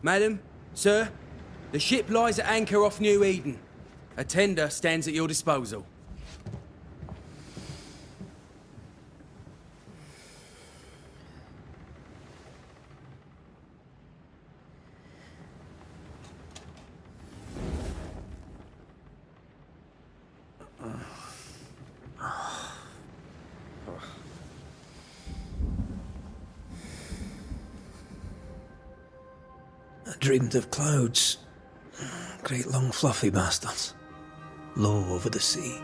Madam, sir, the ship lies at anchor off New Eden. A tender stands at your disposal. I dreamed of clouds. Great long fluffy bastards. Low over the sea.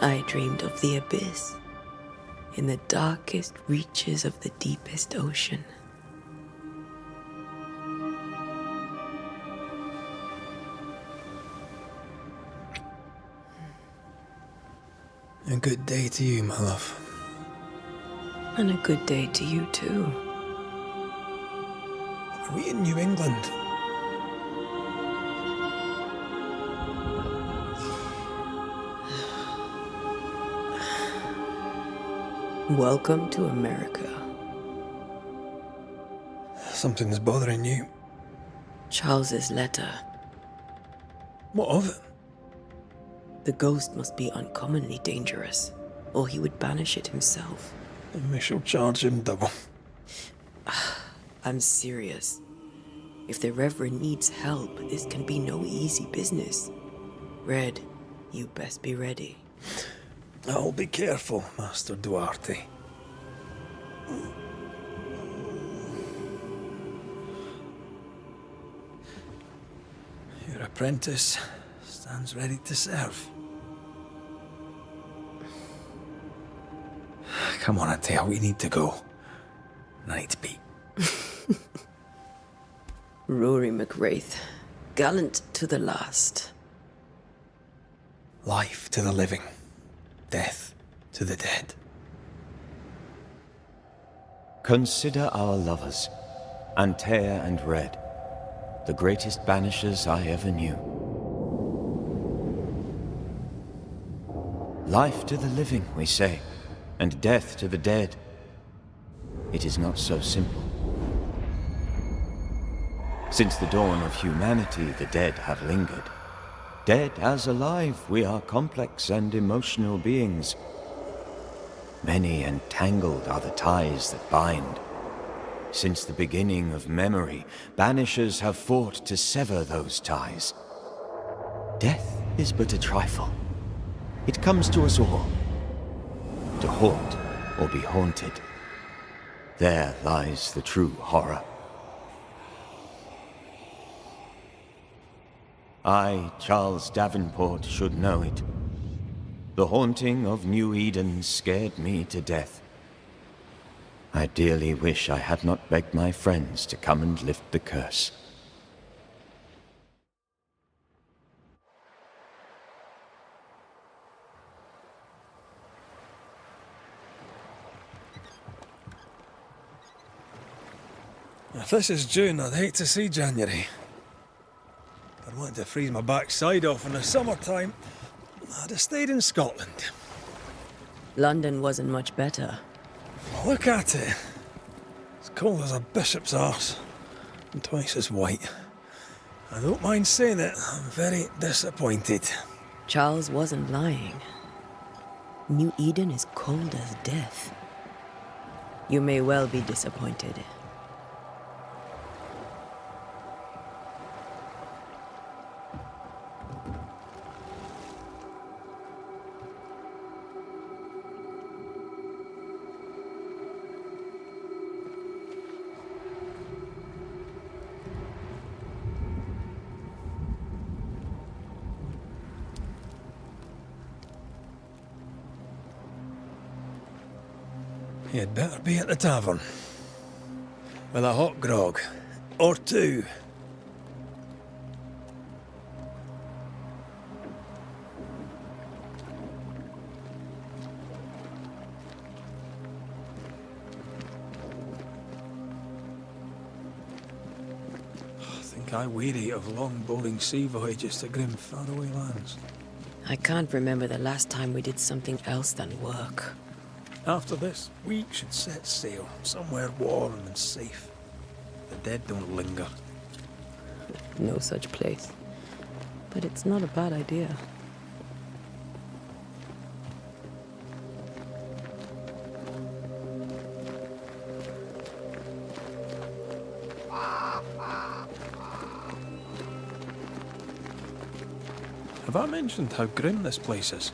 I dreamed of the abyss, in the darkest reaches of the deepest ocean. A good day to you, my love. And a good day to you too. Are we in New England? Welcome to America. Something's bothering you. Charles's letter. What of it? The ghost must be uncommonly dangerous, or he would banish it himself. And we shall charge him double. I'm serious. If the Reverend needs help, this can be no easy business. Red, you best be ready. I'll be careful, Master Duarte. Your apprentice stands ready to serve. Come on, Antea, we need to go. I need to be. Rory McRaith, gallant to the last. Life to the living, death to the dead. Consider our lovers, Antea and Red, the greatest banishers I ever knew. Life to the living, we say, and death to the dead. It is not so simple. Since the dawn of humanity, the dead have lingered. Dead as alive, we are complex and emotional beings. Many and tangled are the ties that bind. Since the beginning of memory, banishers have fought to sever those ties. Death is but a trifle. It comes to us all. To haunt or be haunted. There lies the true horror. I, Charles Davenport, should know it. The haunting of New Eden scared me to death. I dearly wish I had not begged my friends to come and lift the curse. If this is June, I'd hate to see January. I'd want to freeze my backside off in the summertime. I'd have stayed in Scotland. London wasn't much better. Look at it. It's cold as a bishop's arse. And twice as white. I don't mind saying it, I'm very disappointed. Charles wasn't lying. New Eden is cold as death. You may well be disappointed. You'd better be at the tavern. With a hot grog. Or two. I think think I weary of long, boring sea voyages to grim, faraway lands. I can't remember the last time we did something else than work. After this, we should set sail somewhere warm and safe. The dead don't linger. No such place. But it's not a bad idea. Have I mentioned how grim this place is?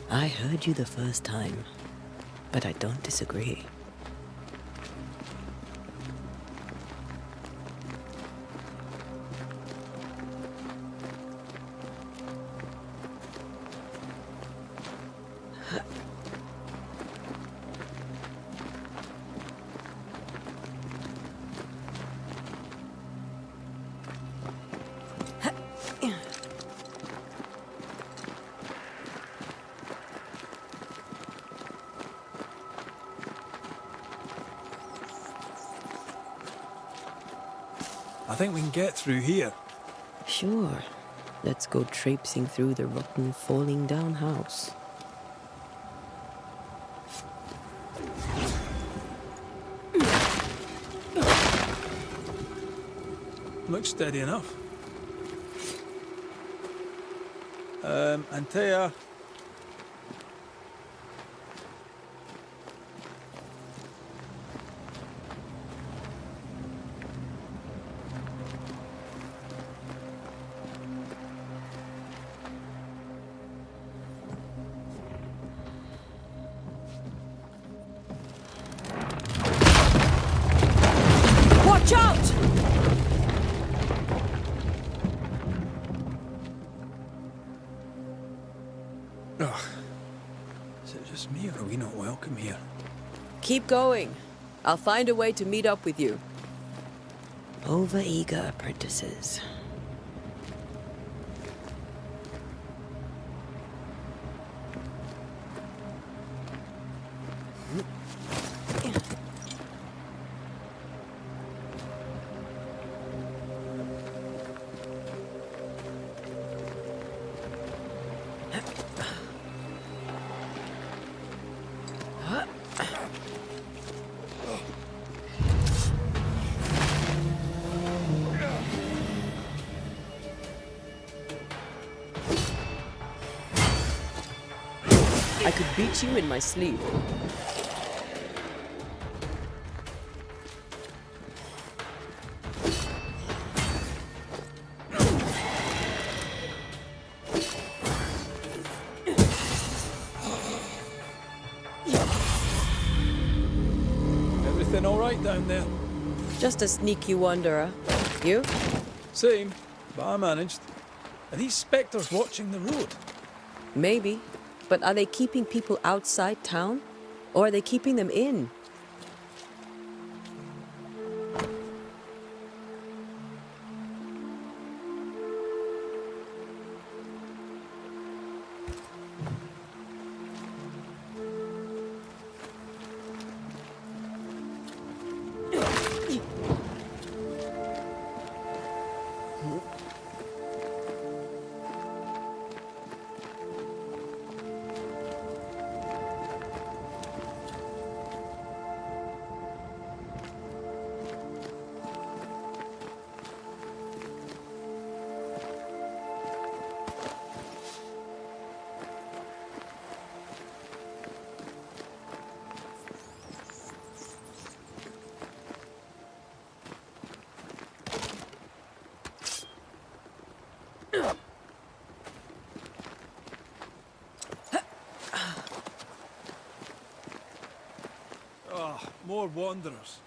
I heard you the first time, but I don't disagree. I think we can get through here. Sure. Let's go traipsing through the rotten, falling down house. Looks steady enough. Antea. Watch out! Oh. Is it just me, or are we not welcome here? Keep going. I'll find a way to meet up with you. Overeager apprentices. I could beat you in my sleep. Everything all right down there? Just a sneaky wanderer. You? Same, but I managed. Are these spectres watching the road? Maybe. But are they keeping people outside town? Or are they keeping them in? Oh, more wanderers.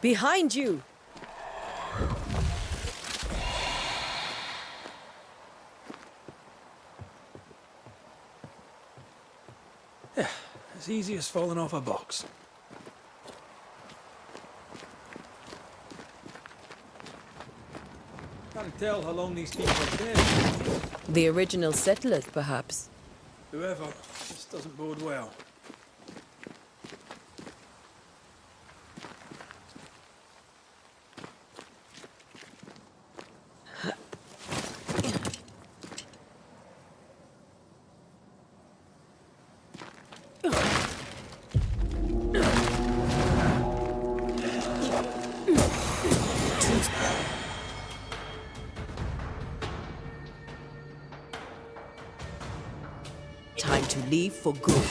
Behind you! Yeah, as easy as falling off a box. Can't tell how long these people have been. The original settlers, perhaps. Whoever, this doesn't bode well. Time to leave for good.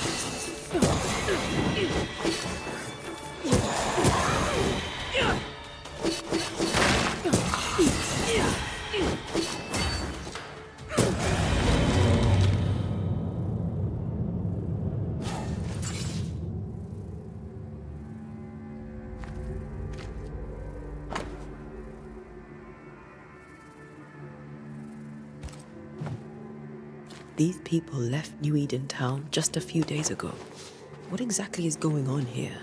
These people left New Eden Town just a few days ago. What exactly is going on here?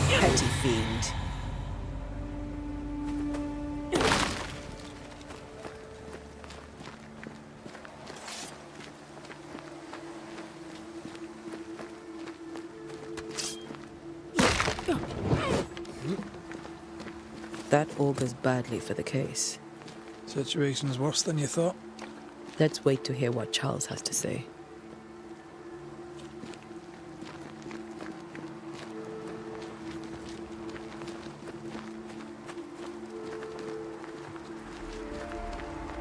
Petty fiend. That augurs badly for the case. Situation's worse than you thought. Let's wait to hear what Charles has to say.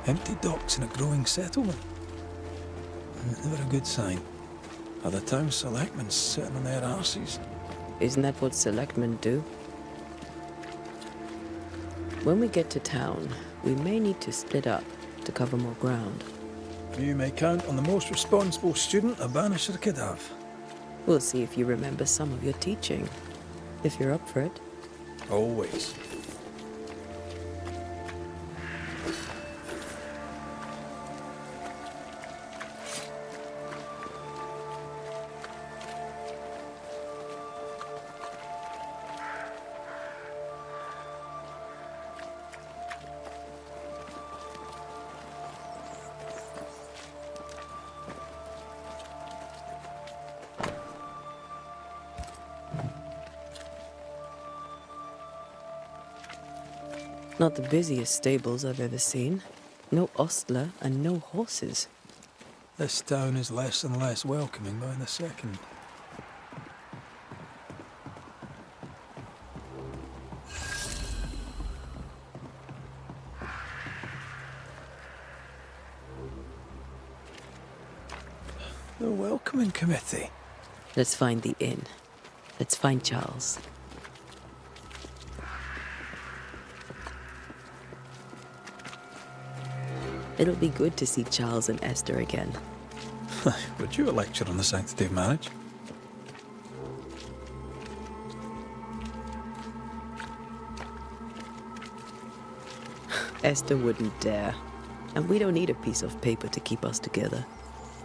Empty docks in a growing settlement. Never a good sign. Are the town selectmen sitting on their arses? Isn't that what selectmen do? When we get to town, we may need to split up to cover more ground. You may count on the most responsible student a Banisher could have. We'll see if you remember some of your teaching, if you're up for it. Always. Not the busiest stables I've ever seen. No ostler and no horses. This town is less and less welcoming by the second. The welcoming committee. Let's find the inn. Let's find Charles. It'll be good to see Charles and Esther again. Would you a lecture on the sanctity of marriage? Esther wouldn't dare. And we don't need a piece of paper to keep us together.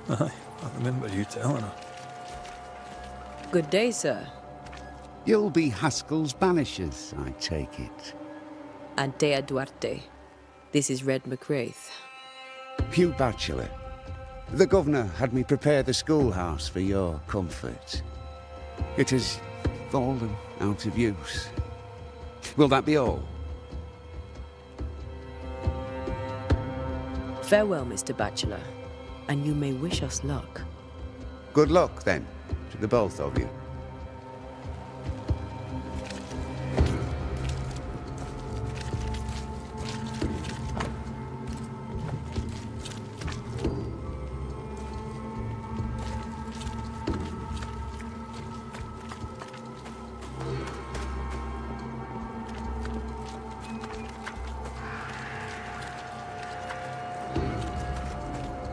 Aye, I remember you telling her. Good day, sir. You'll be Haskell's Banishers, I take it. Antea Duarte. This is Red McRaith. Hugh Bachelor. The governor had me prepare the schoolhouse for your comfort. It has fallen out of use. Will that be all? Farewell, Mr. Bachelor. And you may wish us luck. Good luck, then, to the both of you.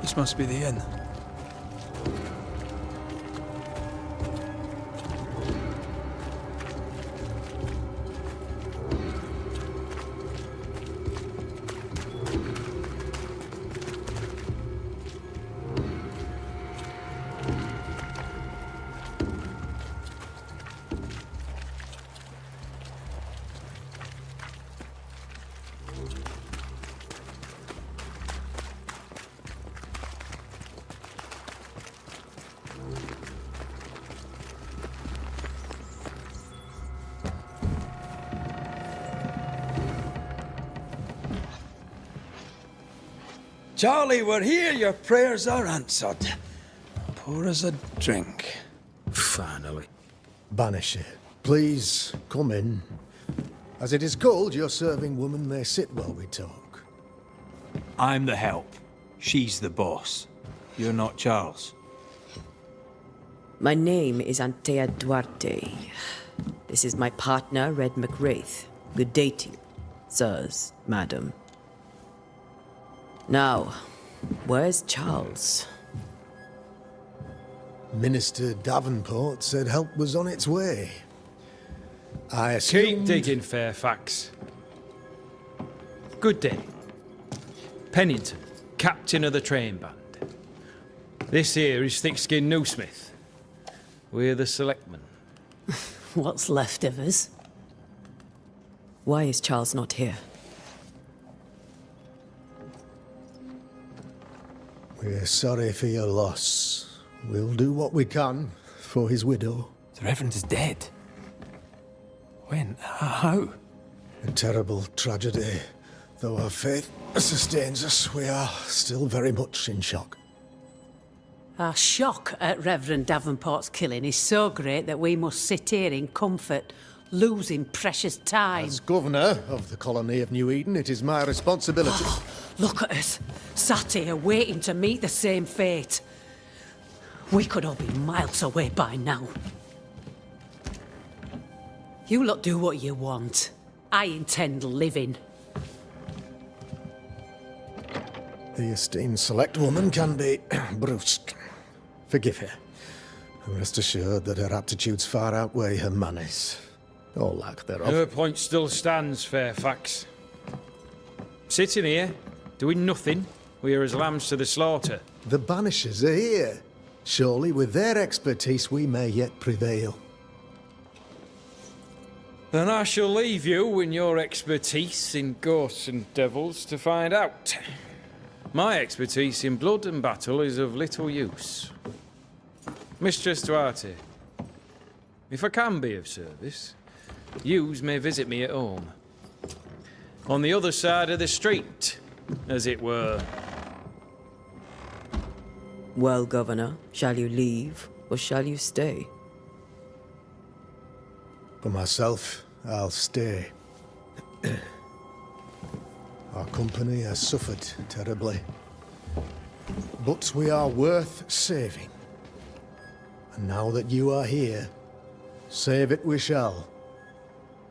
This must be the inn. Charlie, we're here. Your prayers are answered. Pour us a drink. Finally. Banisher, please come in. As it is cold, your serving woman may sit while we talk. I'm the help. She's the boss. You're not Charles. My name is Antea Duarte. This is my partner, Red Raith. Good day to you, sirs, madam. Now, where's Charles? Minister Davenport said help was on its way. I assumed... Keep digging, Fairfax. Good day. Pennington, captain of the train band. This here is Thick-Skinned Newsmith. We're the selectmen. What's left of us? Why is Charles not here? We're sorry for your loss. We'll do what we can for his widow. The Reverend is dead. When? How? A terrible tragedy. Though our faith sustains us, we are still very much in shock. Our shock at Reverend Davenport's killing is so great that we must sit here in comfort, losing precious time. As governor of the colony of New Eden, it is my responsibility. Look at us, sat here waiting to meet the same fate. We could all be miles away by now. You lot do what you want. I intend living. The esteemed select woman can be brusque. Forgive her. And rest assured that her aptitudes far outweigh her manners. Or lack thereof. Her point still stands, Fairfax. Sitting here, doing nothing, we are as lambs to the slaughter. The Banishers are here. Surely with their expertise we may yet prevail. Then I shall leave you and your expertise in ghosts and devils to find out. My expertise in blood and battle is of little use. Mistress Duarte, if I can be of service, yous may visit me at home. On the other side of the street, as it were. Well, Governor, shall you leave or shall you stay? For myself, I'll stay. Our company has suffered terribly. But we are worth saving. And now that you are here, save it we shall.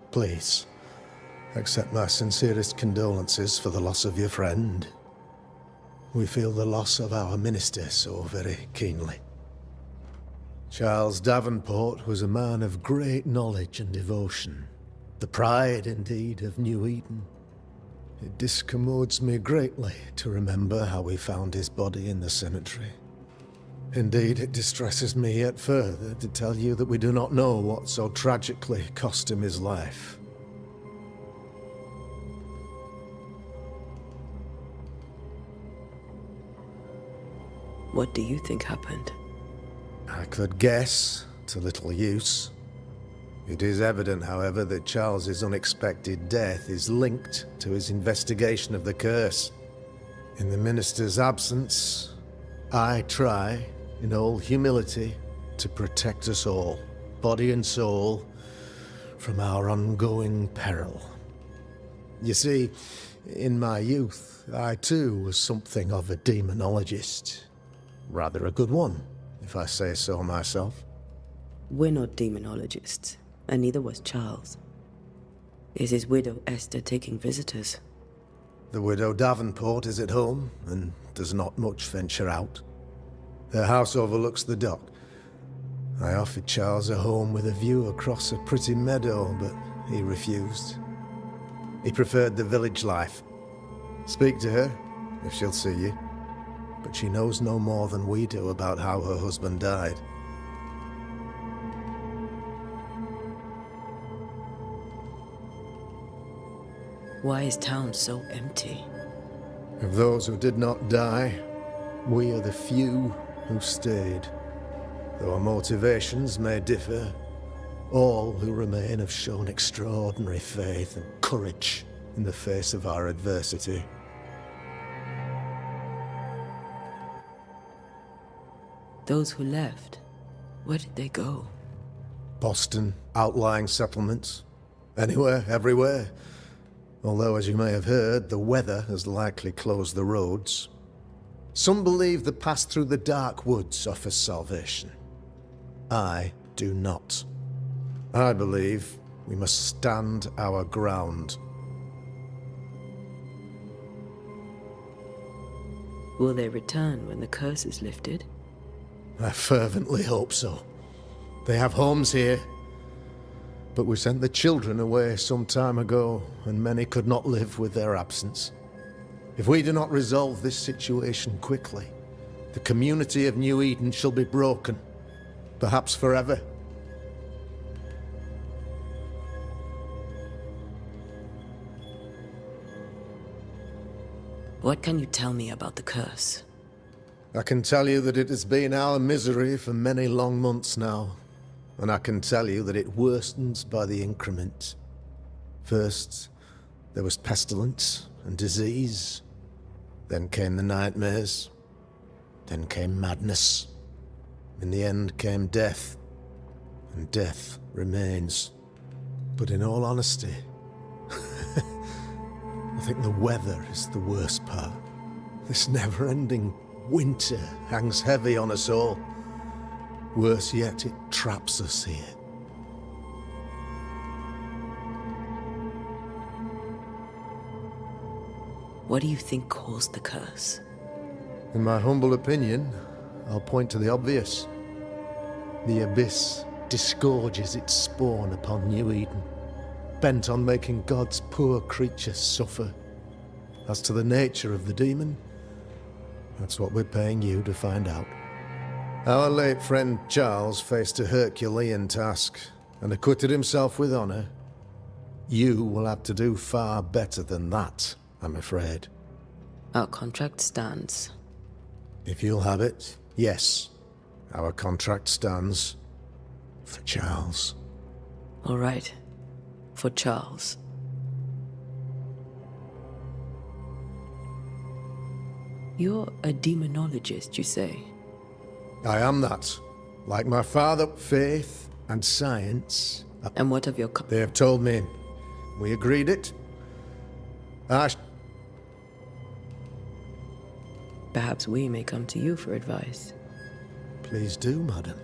Please, accept my sincerest condolences for the loss of your friend. We feel the loss of our minister so very keenly. Charles Davenport was a man of great knowledge and devotion. The pride, indeed, of New Eden. It discommodes me greatly to remember how we found his body in the cemetery. Indeed, it distresses me yet further to tell you that we do not know what so tragically cost him his life. What do you think happened? I could guess, to little use. It is evident, however, that Charles's unexpected death is linked to his investigation of the curse. In the minister's absence, I try, in all humility, to protect us all, body and soul, from our ongoing peril. You see, in my youth, I too was something of a demonologist. Rather a good one, if I say so myself. We're not demonologists, and neither was Charles. Is his widow Esther taking visitors? The widow Davenport is at home, and does not much venture out. Their house overlooks the dock. I offered Charles a home with a view across a pretty meadow, but he refused. He preferred the village life. Speak to her, if she'll see you. But she knows no more than we do about how her husband died. Why is town so empty? Of those who did not die, we are the few who stayed. Though our motivations may differ, all who remain have shown extraordinary faith and courage in the face of our adversity. Those who left, where did they go? Boston, outlying settlements. Anywhere, everywhere. Although, as you may have heard, the weather has likely closed the roads. Some believe the path through the dark woods offers salvation. I do not. I believe we must stand our ground. Will they return when the curse is lifted? I fervently hope so. They have homes here. But we sent the children away some time ago, and many could not live with their absence. If we do not resolve this situation quickly, the community of New Eden shall be broken, perhaps forever. What can you tell me about the curse? I can tell you that it has been our misery for many long months now, and I can tell you that it worstens by the increment. First, there was pestilence and disease. Then came the nightmares. Then came madness. In the end came death. And death remains. But in all honesty, I think the weather is the worst part. This never-ending winter hangs heavy on us all. Worse yet, it traps us here. What do you think caused the curse? In my humble opinion, I'll point to the obvious. The Abyss disgorges its spawn upon New Eden, bent on making God's poor creatures suffer. As to the nature of the demon, that's what we're paying you to find out. Our late friend Charles faced a Herculean task and acquitted himself with honor. You will have to do far better than that, I'm afraid. Our contract stands. If you'll have it, yes. Our contract stands for Charles. All right. For Charles. You're a demonologist, you say? I am that. Like my father, faith and science. And what of your They have told me. We agreed it. Perhaps we may come to you for advice. Please do, madam.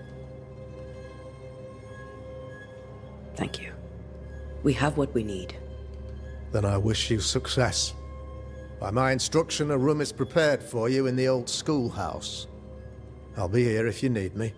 Thank you. We have what we need. Then I wish you success. By my instruction, a room is prepared for you in the old schoolhouse. I'll be here if you need me.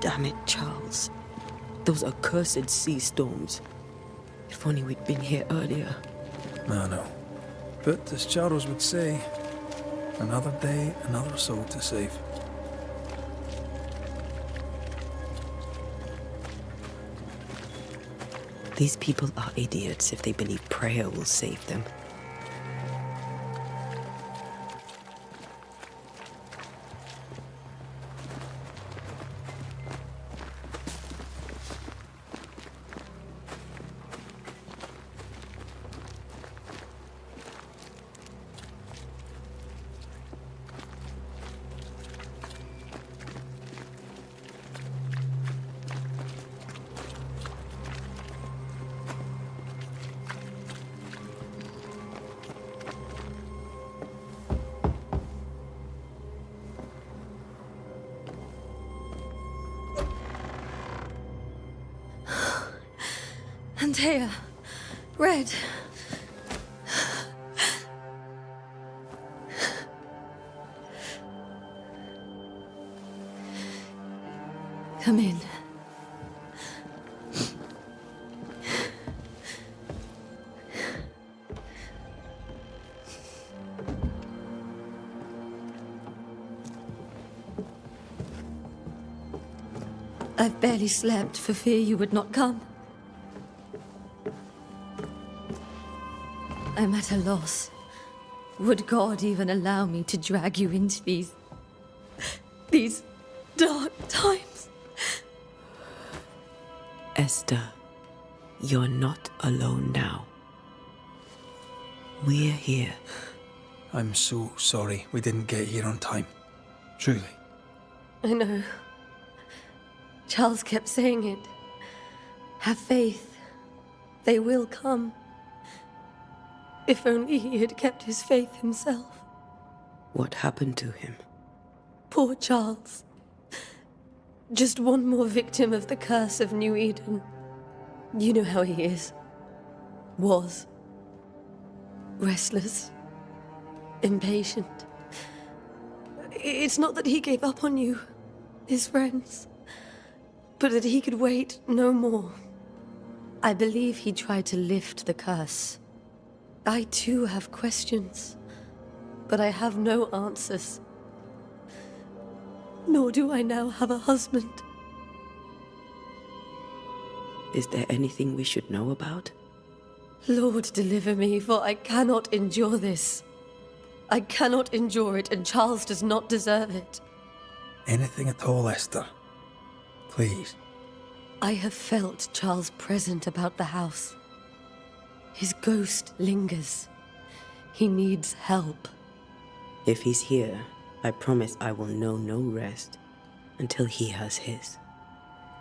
Damn it, Charles. Those accursed sea storms. If only we'd been here earlier. I know. But as Charles would say, another day, another soul to save. These people are idiots if they believe prayer will save them. Antea, Red. Come in. I've barely slept for fear you would not come. I'm at a loss. Would God even allow me to drag you into these dark times? Esther, you're not alone now. We're here. I'm so sorry we didn't get here on time. Truly. I know. Charles kept saying it. Have faith. They will come. If only he had kept his faith himself. What happened to him? Poor Charles. Just one more victim of the curse of New Eden. You know how he is. Was. Restless. Impatient. It's not that he gave up on you, his friends, but that he could wait no more. I believe he tried to lift the curse. I too have questions, but I have no answers. Nor do I now have a husband. Is there anything we should know about? Lord, deliver me, for I cannot endure this. I cannot endure it, and Charles does not deserve it. Anything at all, Esther. Please. I have felt Charles present about the house. His ghost lingers. He needs help. If he's here, I promise I will know no rest until he has his.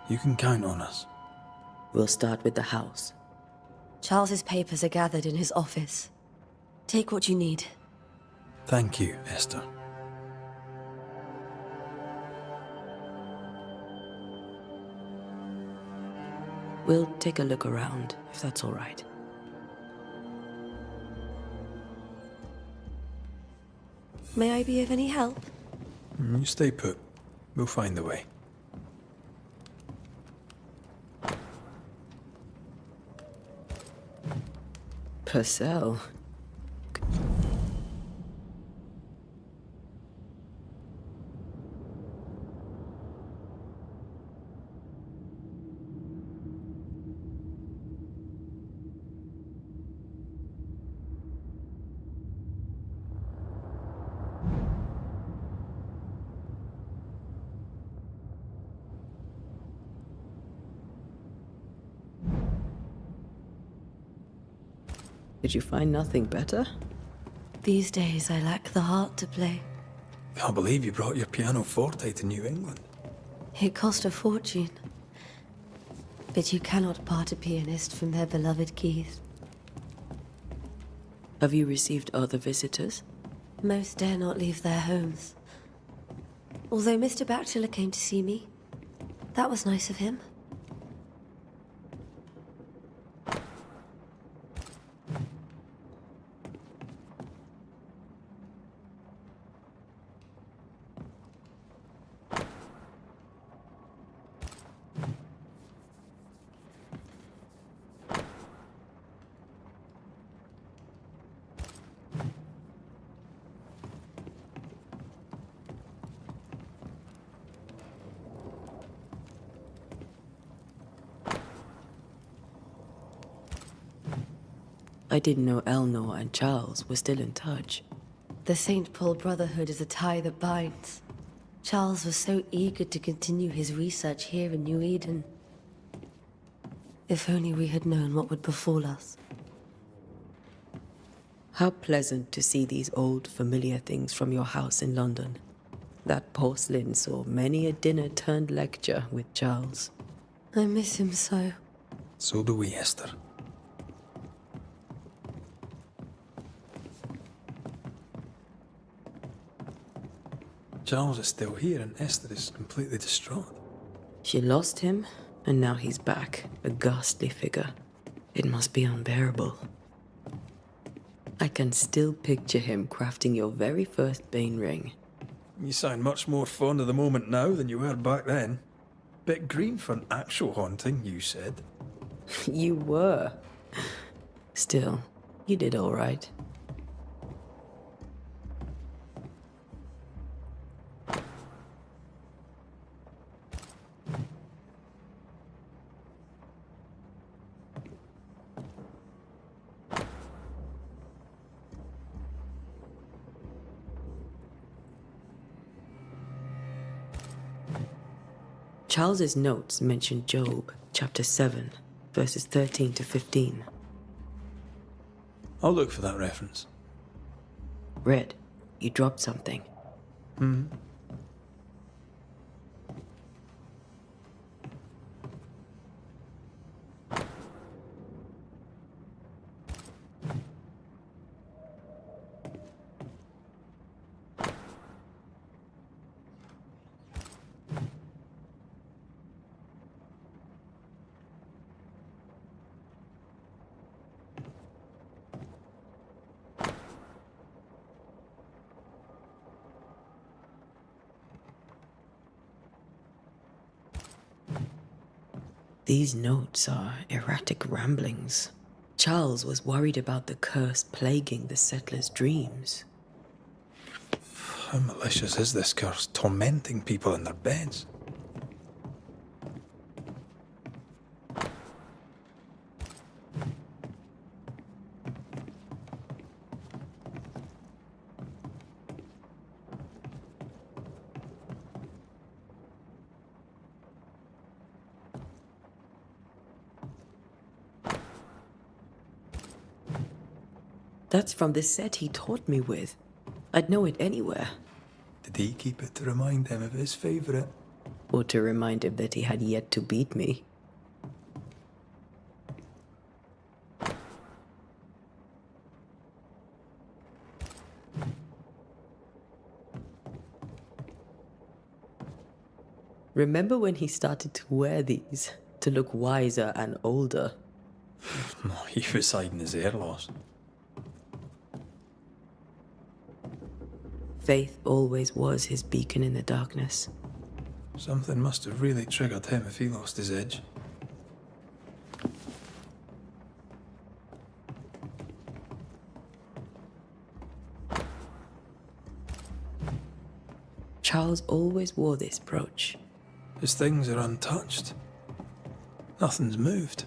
You can count on us. We'll start with the house. Charles's papers are gathered in his office. Take what you need. Thank you, Esther. We'll take a look around, if that's all right. May I be of any help? You stay put. We'll find the way. Purcell. Did you find nothing better? These days I lack the heart to play. Can't believe you brought your pianoforte to New England. It cost a fortune. But you cannot part a pianist from their beloved keys. Have you received other visitors? Most dare not leave their homes. Although Mr. Bachelor came to see me. That was nice of him. I didn't know Eleanor and Charles were still in touch. The St. Paul Brotherhood is a tie that binds. Charles was so eager to continue his research here in New Eden. If only we had known what would befall us. How pleasant to see these old, familiar things from your house in London. That porcelain saw many a dinner-turned-lecture with Charles. I miss him so. So do we, Esther. Charles is still here and Esther is completely distraught. She lost him, and now he's back, a ghastly figure. It must be unbearable. I can still picture him crafting your very first Bane ring. You sound much more fond of the moment now than you were back then. Bit green for an actual haunting, you said. You were. Still, you did all right. Charles's notes mention Job, chapter 7, verses 13 to 15. I'll look for that reference. Red, you dropped something. These notes are erratic ramblings. Charles was worried about the curse plaguing the settlers' dreams. How malicious is this curse, tormenting people in their beds? That's from the set he taught me with. I'd know it anywhere. Did he keep it to remind him of his favourite? Or to remind him that he had yet to beat me. Remember when he started to wear these to look wiser and older? No, he was hiding his hair loss. Faith always was his beacon in the darkness. Something must have really triggered him if he lost his edge. Charles always wore this brooch. His things are untouched. Nothing's moved.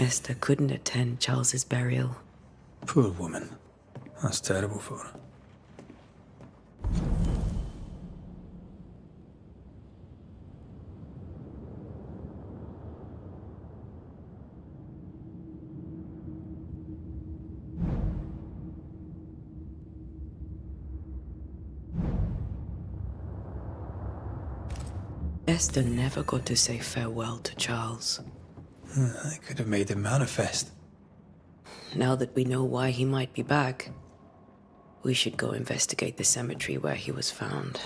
Esther couldn't attend Charles's burial. Poor woman. That's terrible for her. Esther never got to say farewell to Charles. I could have made him manifest. Now that we know why he might be back, we should go investigate the cemetery where he was found.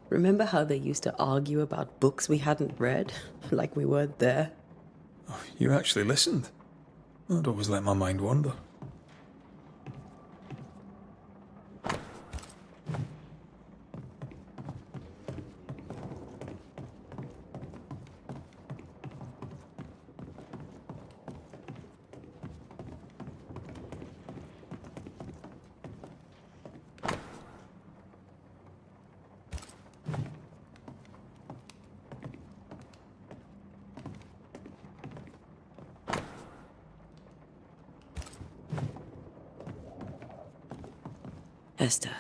Remember how they used to argue about books we hadn't read? Like we weren't there? Oh, you actually listened? I'd always let my mind wander. Esther,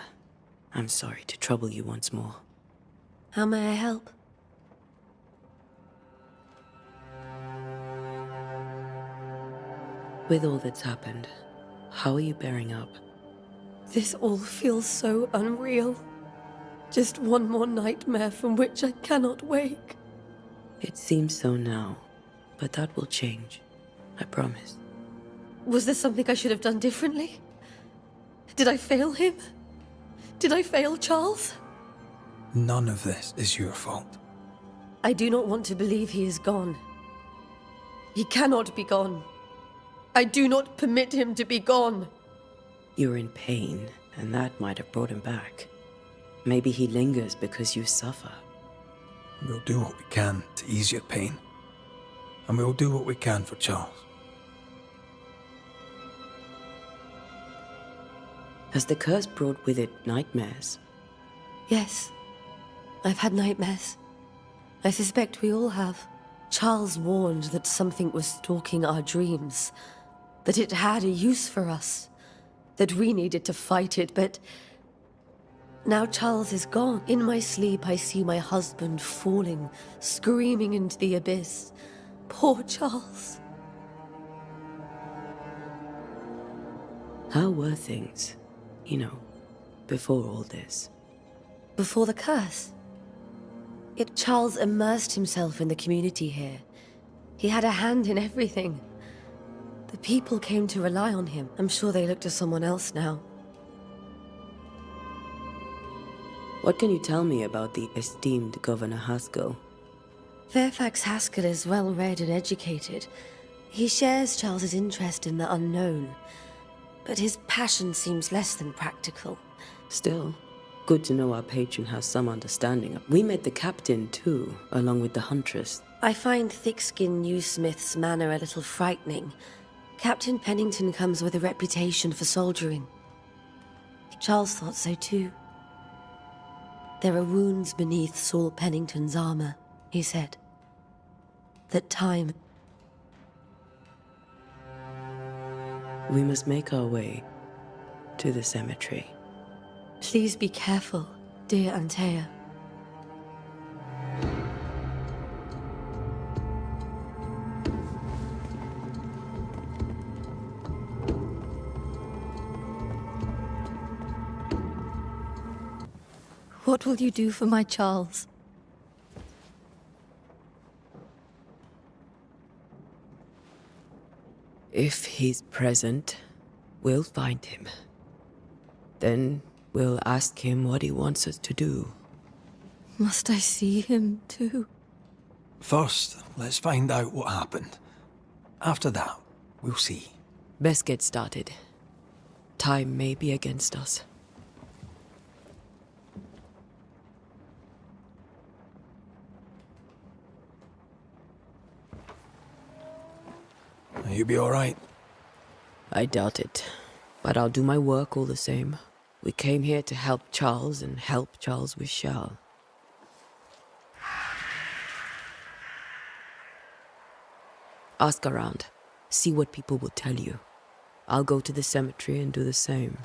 I'm sorry to trouble you once more. How may I help? With all that's happened, how are you bearing up? This all feels so unreal. Just one more nightmare from which I cannot wake. It seems so now, but that will change. I promise. Was there something I should have done differently? Did I fail him? Did I fail Charles? None of this is your fault. I do not want to believe he is gone. He cannot be gone. I do not permit him to be gone. You're in pain, and that might have brought him back. Maybe he lingers because you suffer. We'll do what we can to ease your pain. And we'll do what we can for Charles. Has the curse brought with it nightmares? Yes. I've had nightmares. I suspect we all have. Charles warned that something was stalking our dreams, that it had a use for us, that we needed to fight it, but now Charles is gone. In my sleep, I see my husband falling, screaming into the abyss. Poor Charles. How were things, before all this? Before the curse. Charles immersed himself in the community here. He had a hand in everything. The people came to rely on him. I'm sure they look to someone else now. What can you tell me about the esteemed Governor Haskell? Fairfax Haskell is well-read and educated. He shares Charles's interest in the unknown, but his passion seems less than practical. Still, good to know our patron has some understanding. We met the captain, too, along with the huntress. I find thick-skinned New Smith's manner a little frightening. Captain Pennington comes with a reputation for soldiering. Charles thought so, too. There are wounds beneath Saul Pennington's armor, he said. That time... We must make our way to the cemetery. Please be careful, dear Antea. What will you do for my Charles? If he's present, we'll find him. Then we'll ask him what he wants us to do. Must I see him too? First, let's find out what happened. After that, we'll see. Best get started. Time may be against us. You be all right? I doubt it, but I'll do my work all the same. We came here to help Charles, and help Charles we shall. Ask around. See what people will tell you. I'll go to the cemetery and do the same.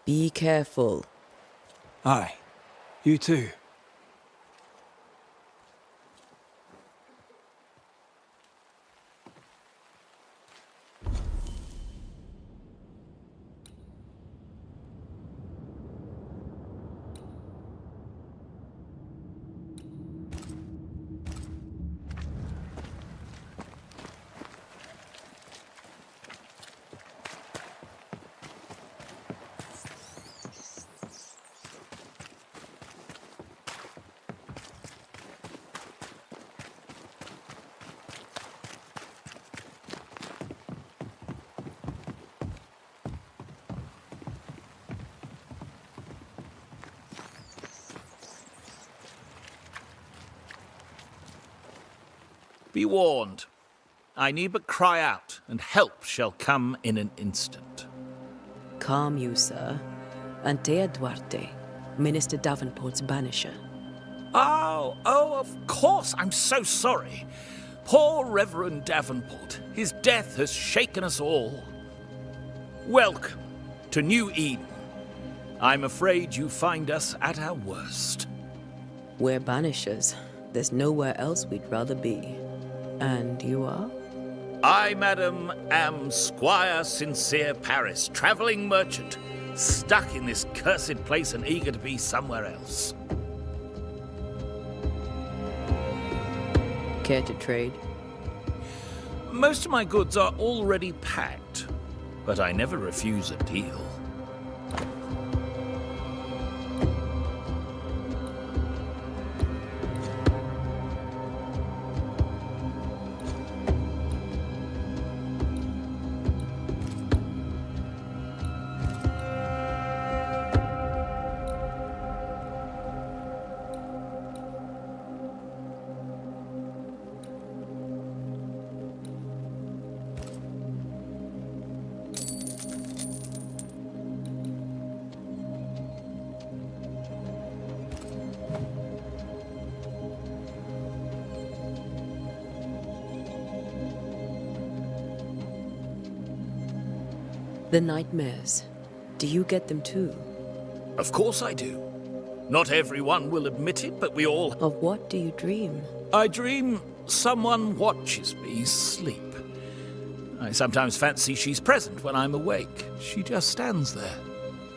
Be careful. Aye. You too. Be warned. I need but cry out, and help shall come in an instant. Calm you, sir. Antea Duarte, Minister Davenport's banisher. Oh, of course. I'm so sorry. Poor Reverend Davenport. His death has shaken us all. Welcome to New Eden. I'm afraid you find us at our worst. We're banishers. There's nowhere else we'd rather be. And you are? I, madam, am Squire Sincere Paris, travelling merchant, stuck in this cursed place and eager to be somewhere else. Care to trade? Most of my goods are already packed, but I never refuse a deal. The nightmares. Do you get them too? Of course I do. Not everyone will admit it, but we all... Of what do you dream? I dream someone watches me sleep. I sometimes fancy she's present when I'm awake. She just stands there,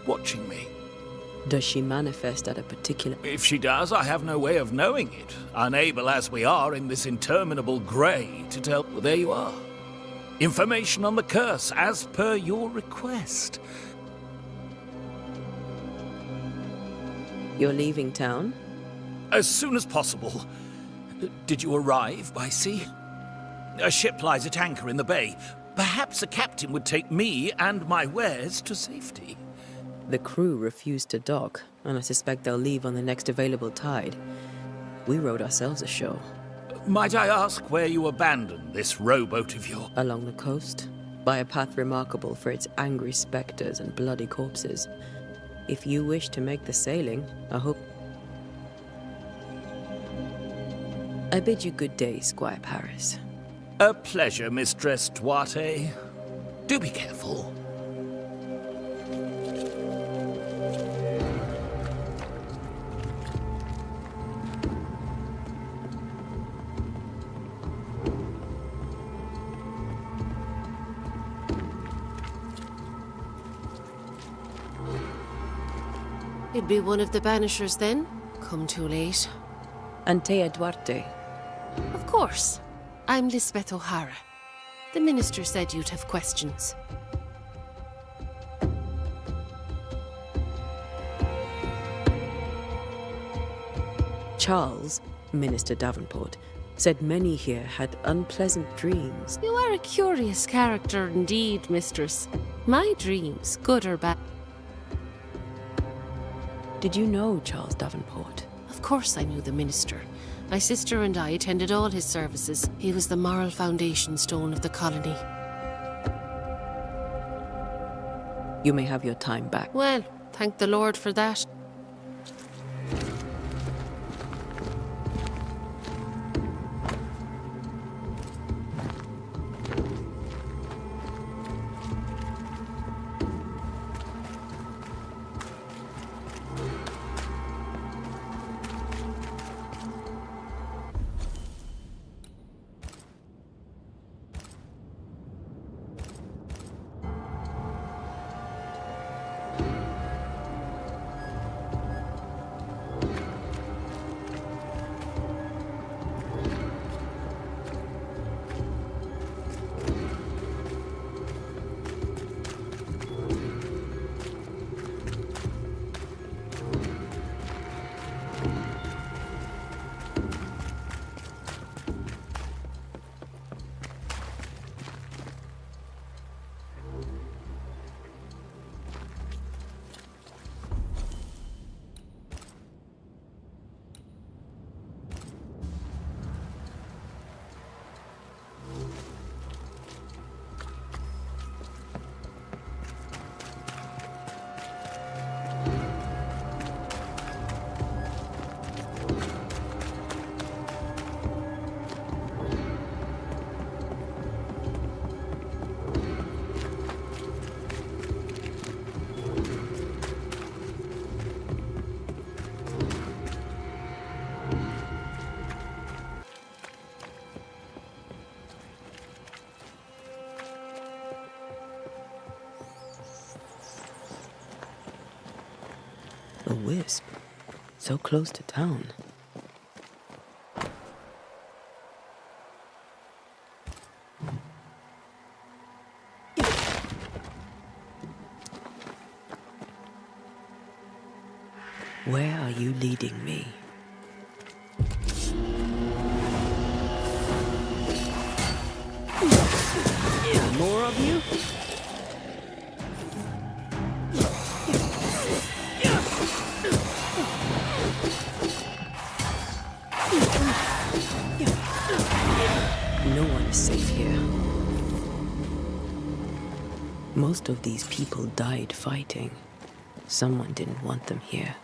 watching me. Does she manifest at a particular... If she does, I have no way of knowing it, unable as we are in this interminable grey to tell... Well, there you are. Information on the curse, as per your request. You're leaving town? As soon as possible. Did you arrive by sea? A ship lies at anchor in the bay. Perhaps a captain would take me and my wares to safety. The crew refused to dock, and I suspect they'll leave on the next available tide. We rode ourselves ashore. Might I ask where you abandoned this rowboat of yours? Along the coast, by a path remarkable for its angry specters and bloody corpses. If you wish to make the sailing, I hope... I bid you good day, Squire Paris. A pleasure, Mistress Duarte. Do be careful. It'd be one of the Banishers then? Come too late. Antea Duarte. Of course. I'm Lisbeth O'Hara. The minister said you'd have questions. Charles, Minister Davenport, said many here had unpleasant dreams. You are a curious character indeed, mistress. My dreams, good or bad. Did you know Charles Davenport? Of course I knew the minister. My sister and I attended all his services. He was the moral foundation stone of the colony. You may have your time back. Well, thank the Lord for that. A wisp. So close to town. Where are you leading me? More of you? No one is safe here. Most of these people died fighting. Someone didn't want them here.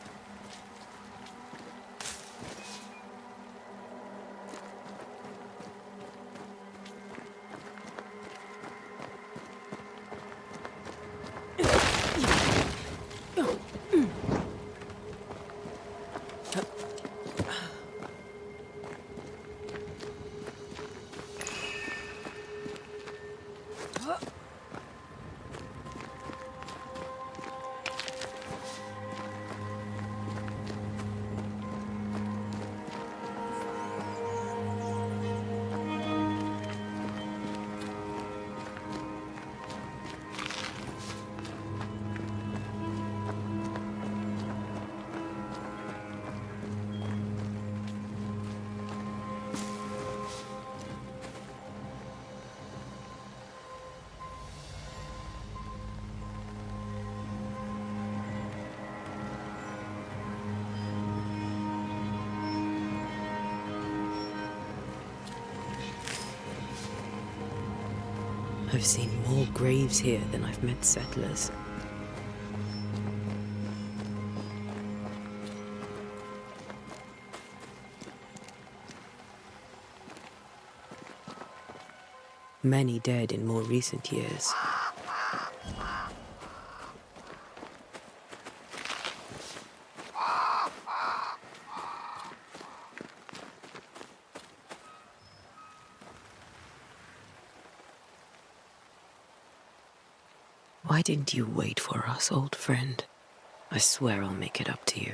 I've seen more graves here than I've met settlers. Many dead in more recent years. Why didn't you wait for us, old friend? I swear I'll make it up to you.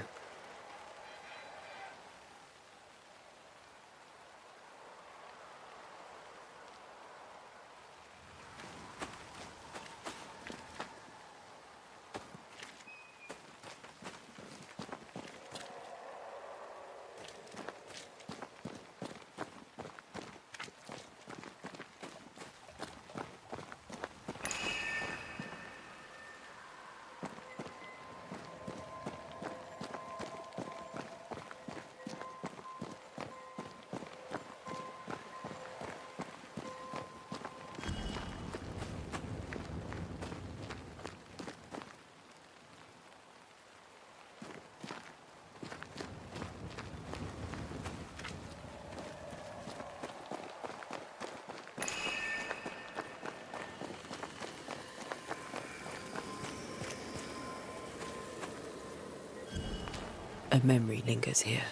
A memory lingers here.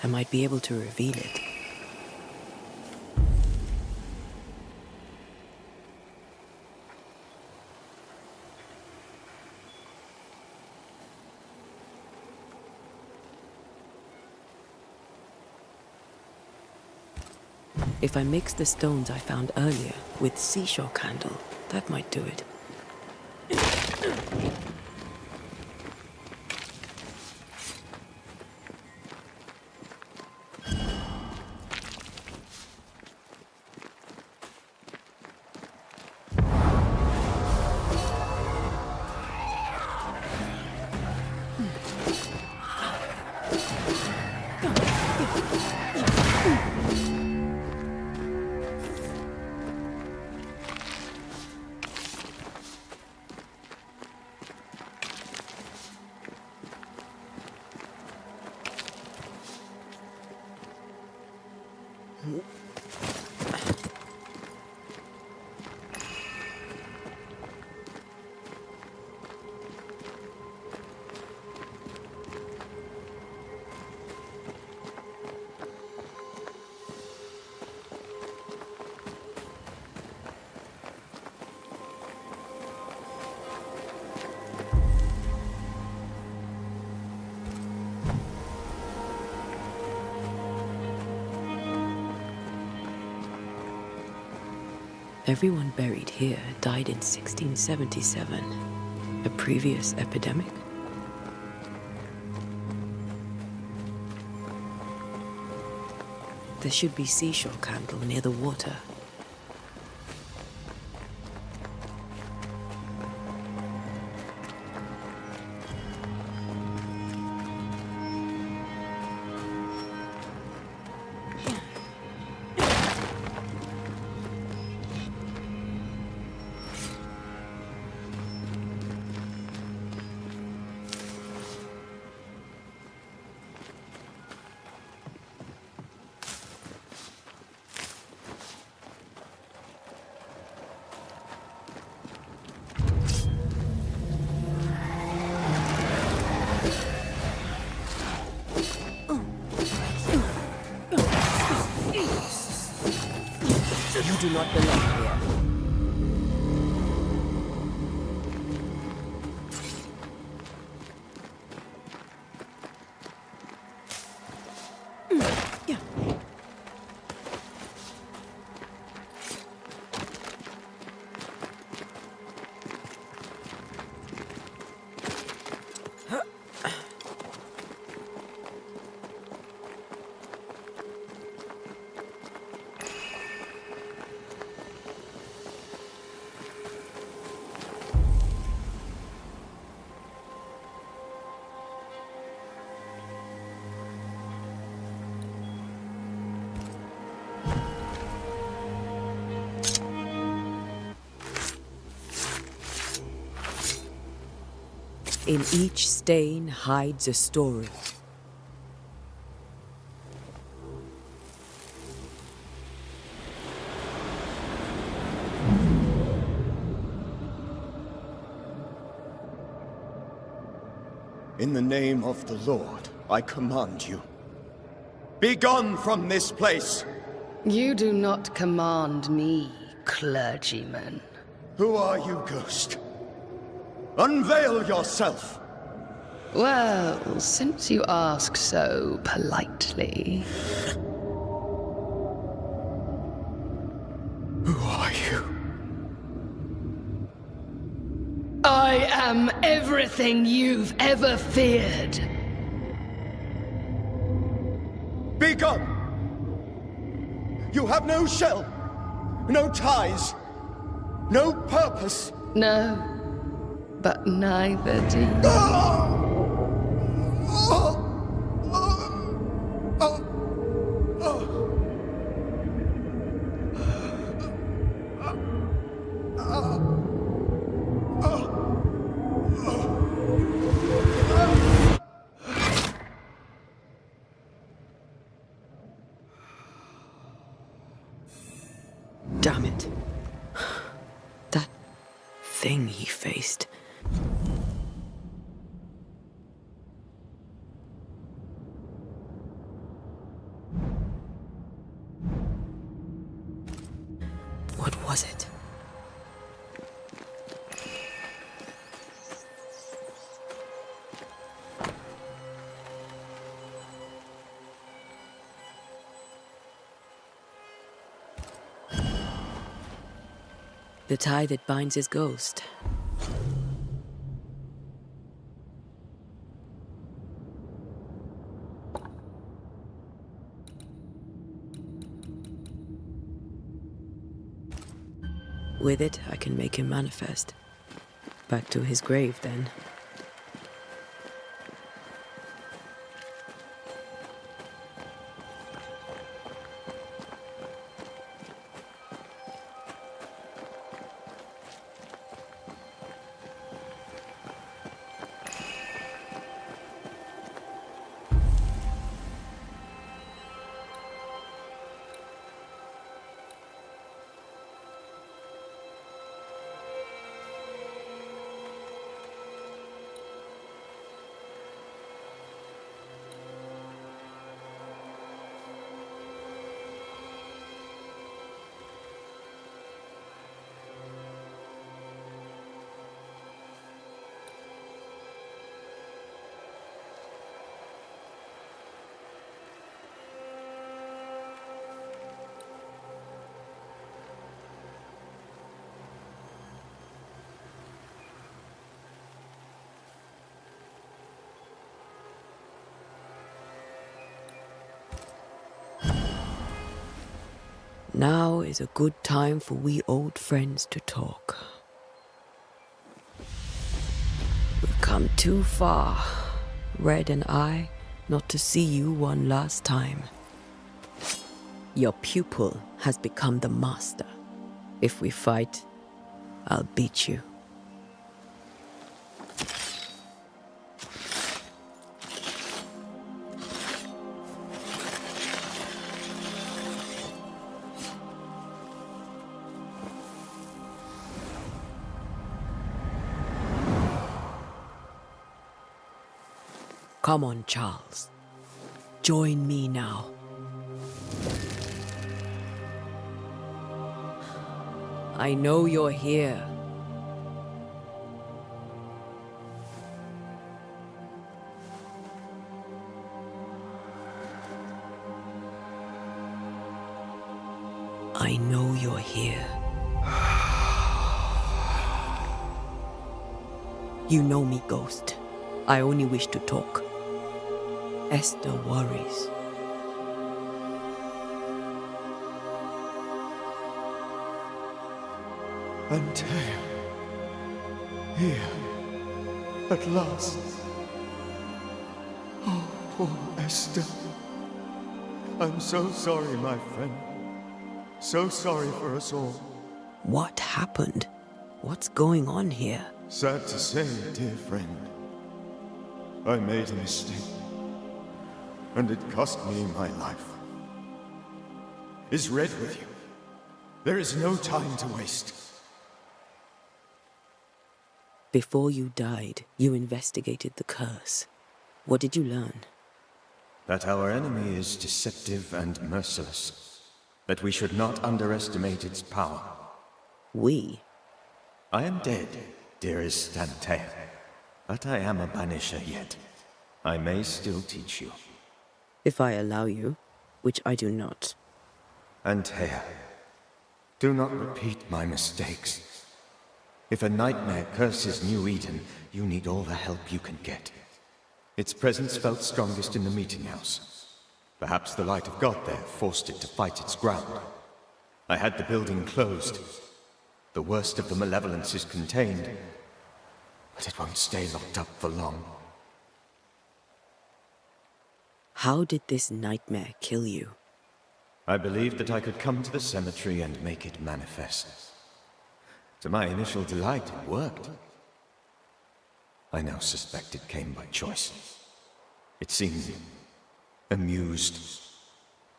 I might be able to reveal it. If I mix the stones I found earlier with seashore candle, that might do it. Everyone buried here died in 1677. A previous epidemic? There should be seashore candle near the water. You do not belong here. In each stain hides a story. In the name of the Lord, I command you. Be gone from this place! You do not command me, clergyman. Who are you, ghost? Unveil yourself! Well, since you ask so politely... Who are you? I am everything you've ever feared. Be gone! You have no shell, no ties, no purpose. No, but neither do you. Damn it. That thing he faced. What was it? The tie that binds his ghost. With it, I can make him manifest. Back to his grave, then. Now is a good time for we old friends to talk. We've come too far, Red and I, not to see you one last time. Your pupil has become the master. If we fight, I'll beat you. Come on, Charles. Join me now. I know you're here. I know you're here. You know me, Ghost. I only wish to talk. Esther worries. Antea. Here. At last. Oh, poor Esther. I'm so sorry, my friend. So sorry for us all. What happened? What's going on here? Sad to say, dear friend. I made a mistake, and it cost me my life. Is Red with you? There is no time to waste. Before you died, you investigated the curse. What did you learn? That our enemy is deceptive and merciless. That we should not underestimate its power. We? I am dead, dearest Antea. But I am a Banisher yet. I may still teach you. If I allow you, which I do not. Antea, do not repeat my mistakes. If a nightmare curses New Eden, you need all the help you can get. Its presence felt strongest in the meeting house. Perhaps the light of God there forced it to fight its ground. I had the building closed. The worst of the malevolence is contained, but it won't stay locked up for long. How did this nightmare kill you? I believed that I could come to the cemetery and make it manifest. To my initial delight, it worked. I now suspect it came by choice. It seemed amused,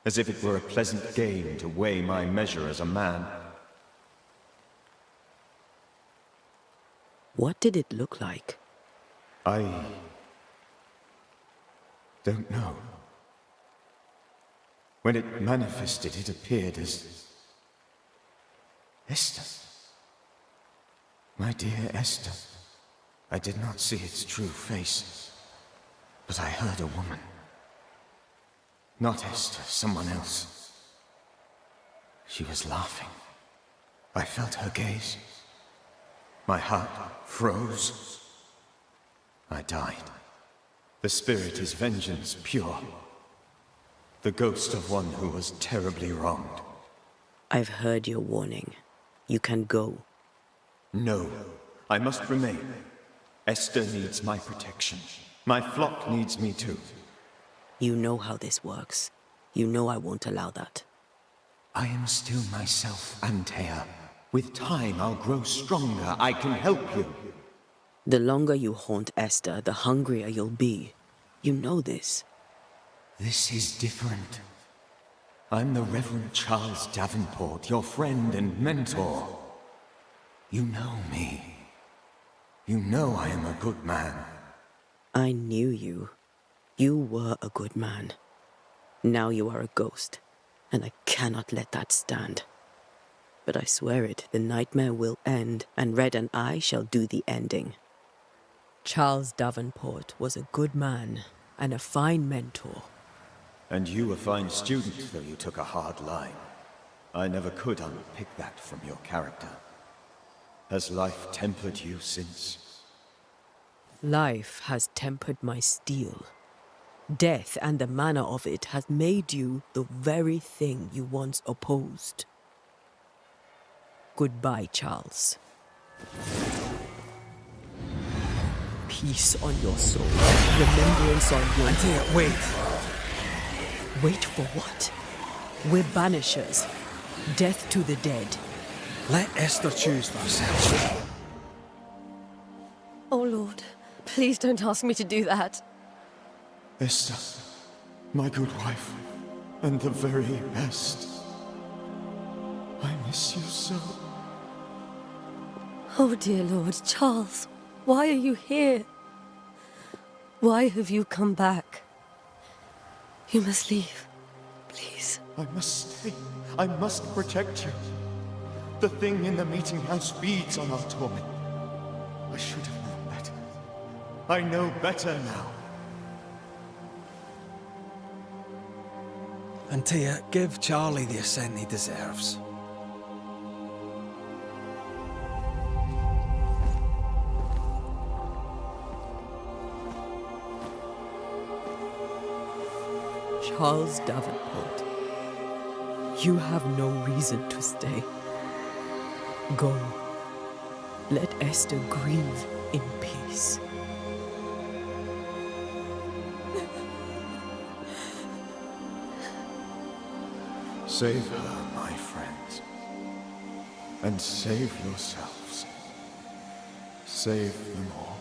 as if it were a pleasant game to weigh my measure as a man. What did it look like? I don't know. When it manifested, it appeared as Esther. My dear Esther. I did not see its true face, but I heard a woman. Not Esther, someone else. She was laughing. I felt her gaze. My heart froze. I died. The spirit is vengeance pure. The ghost of one who was terribly wronged. I've heard your warning. You can go. No, I must remain. Esther needs my protection. My flock needs me too. You know how this works. You know I won't allow that. I am still myself, Antea. With time, I'll grow stronger. I can help you. The longer you haunt Esther, the hungrier you'll be. You know this. This is different. I'm the Reverend Charles Davenport, your friend and mentor. You know me. You know I am a good man. I knew you. You were a good man. Now you are a ghost, and I cannot let that stand. But I swear it, the nightmare will end, and Red and I shall do the ending. Charles Davenport was a good man, and a fine mentor. And you a fine student, though you took a hard line. I never could unpick that from your character. Has life tempered you since? Life has tempered my steel. Death and the manner of it has made you the very thing you once opposed. Goodbye, Charles. Peace on your soul. Remembrance on your... Antea, wait. Wait for what? We're Banishers. Death to the dead. Let Esther choose for herself. Oh, Lord, please don't ask me to do that. Esther, my good wife, and the very best. I miss you so. Oh, dear Lord, Charles, why are you here? Why have you come back? You must leave, please. I must stay. I must protect you. The thing in the meeting house feeds on our torment. I should have known better. I know better now. Antea, give Charlie the ascent he deserves. Charles Davenport, you have no reason to stay. Go. Let Esther grieve in peace. Save her, my friends. And save yourselves. Save them all.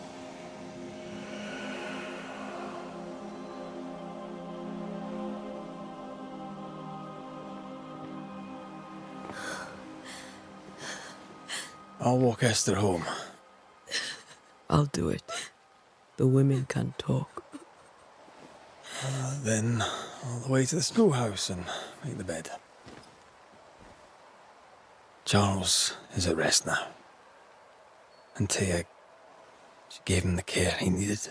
I'll walk Esther home. I'll do it. The women can't talk. Then all the way to the schoolhouse and make the bed. Charles is at rest now. Antea, she gave him the care he needed.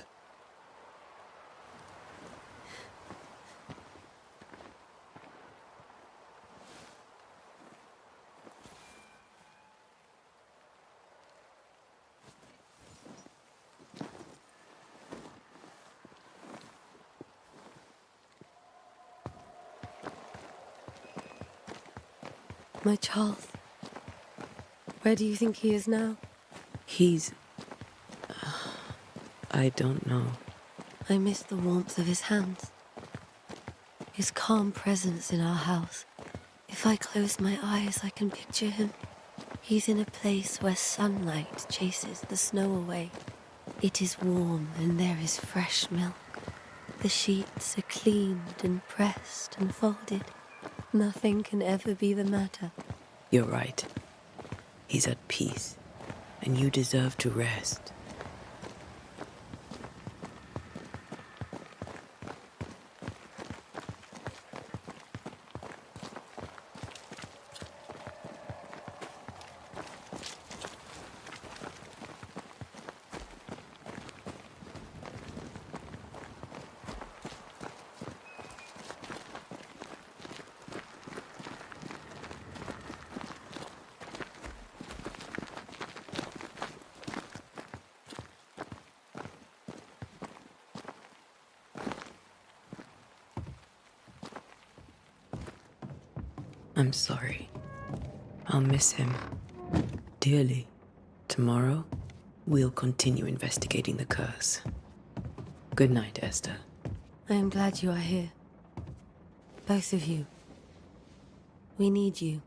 My Charles. Where do you think he is now? He's... I don't know. I miss the warmth of his hands. His calm presence in our house. If I close my eyes, I can picture him. He's in a place where sunlight chases the snow away. It is warm and there is fresh milk. The sheets are cleaned and pressed and folded. Nothing can ever be the matter. You're right. He's at peace, and you deserve to rest. I'm sorry. I'll miss him dearly. Tomorrow, we'll continue investigating the curse. Good night, Esther. I am glad you are here. Both of you. We need you.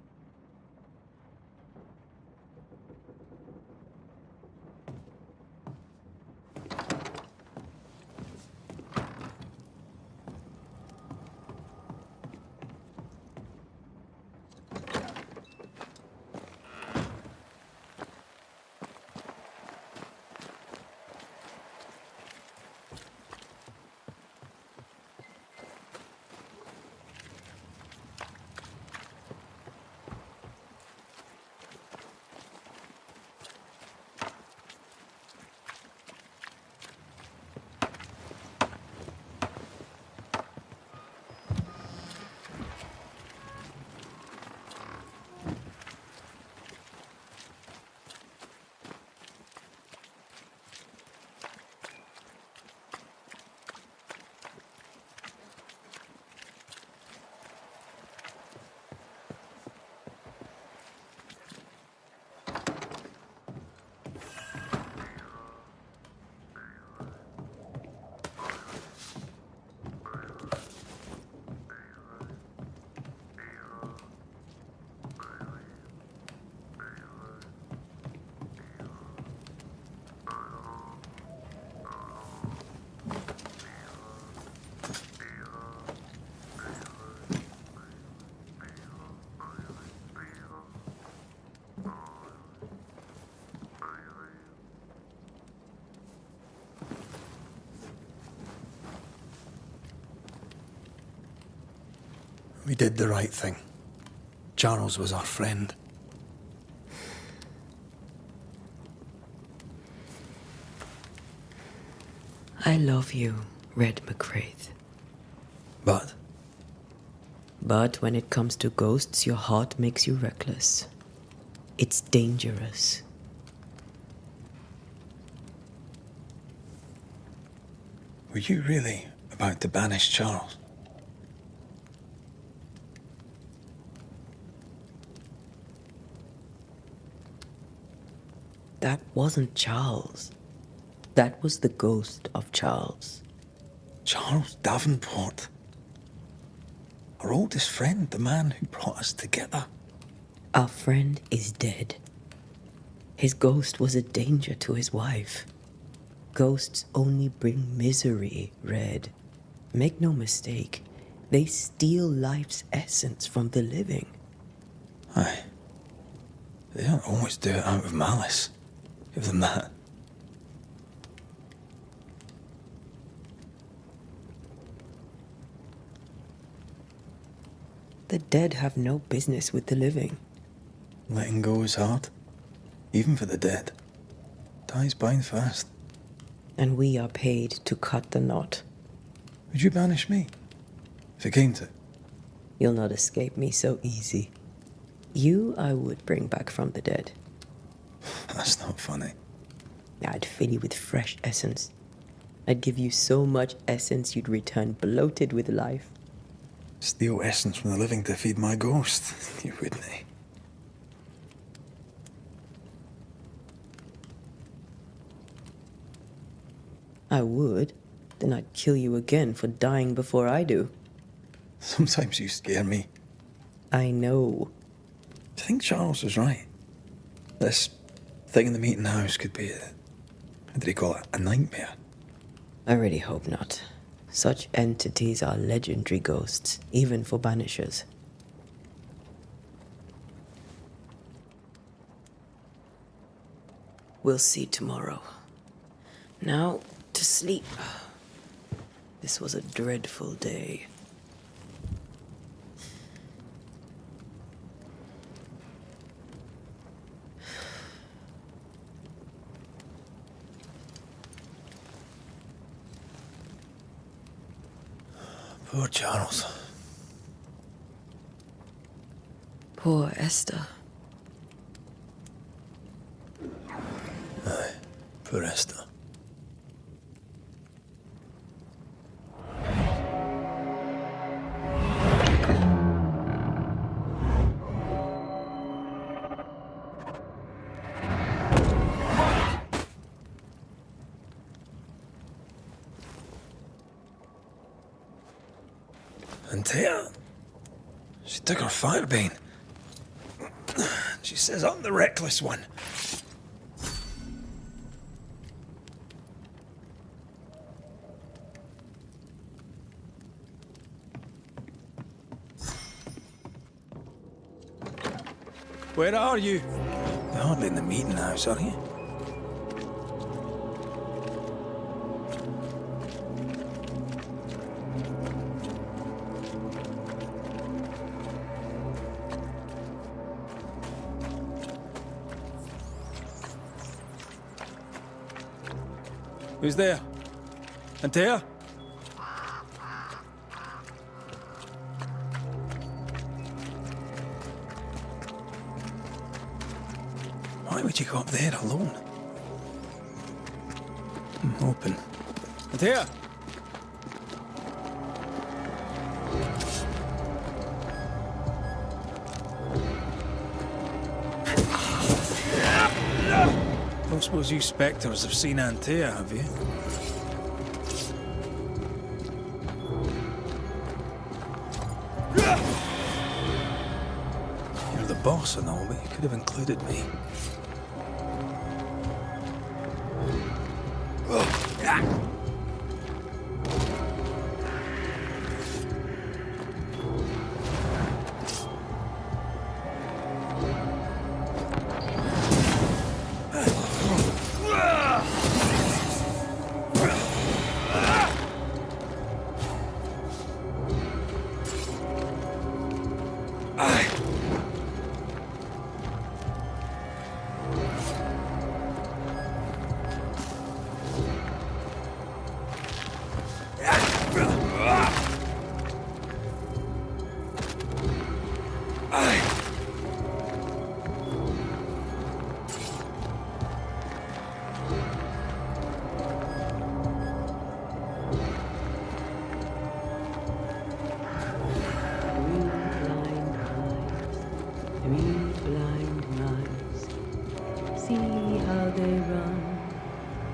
We did the right thing. Charles was our friend. I love you, Red McRaith. But But when it comes to ghosts, your heart makes you reckless. It's dangerous. were you really about to banish Charles? That wasn't Charles. That was the ghost of Charles. Charles Davenport. Our oldest friend, the man who brought us together. Our friend is dead. His ghost was a danger to his wife. Ghosts only bring misery, Red. Make no mistake, they steal life's essence from the living. Aye. They don't always do it out of malice. Give them that. The dead have no business with the living. Letting go is hard. Even for the dead. Time's bind fast. And we are paid to cut the knot. Would you banish me? If it came to it? You'll not escape me so easy. You I would bring back from the dead. That's not funny. I'd fill you with fresh essence. I'd give you so much essence you'd return bloated with life. Steal essence from the living to feed my ghost. You wouldn't. I would. Then I'd kill you again for dying before I do. Sometimes you scare me. I know. Do you think Charles was right? This thing in the meeting house could be how did he call it? A nightmare? I really hope not. Such entities are legendary ghosts, even for Banishers. We'll see tomorrow. Now, to sleep. This was a dreadful day. Poor Charles. Poor Esther. Aye, poor Esther. Antea, she took her firebane. She says I'm the reckless one. Where are you? You're hardly in the meeting house, are you? Who's there? Antea? Why would you go up there alone? Open. Antea? Don't suppose you spectres have seen Antea, have you? You're the boss and all, but you could have included me.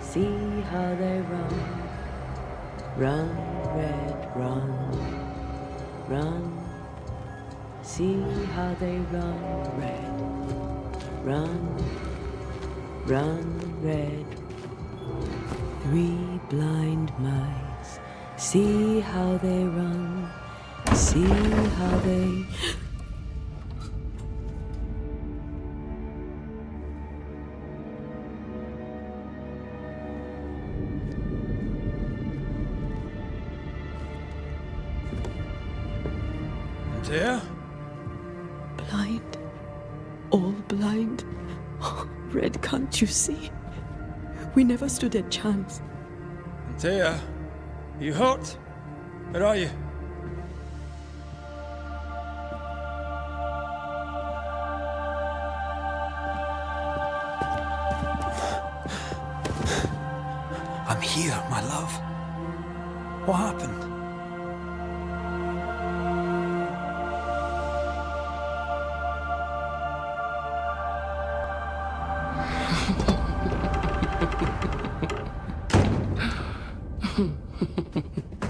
See how they run. Run, Red, run. Run. See how they run, Red. Run. Run, Red. 3 blind mice. See how they run. See how they... Antea? Blind. All blind. Oh, Red, can't you see? We never stood a chance. Antea, you hurt? Where are you? I'm here, my love. What happened?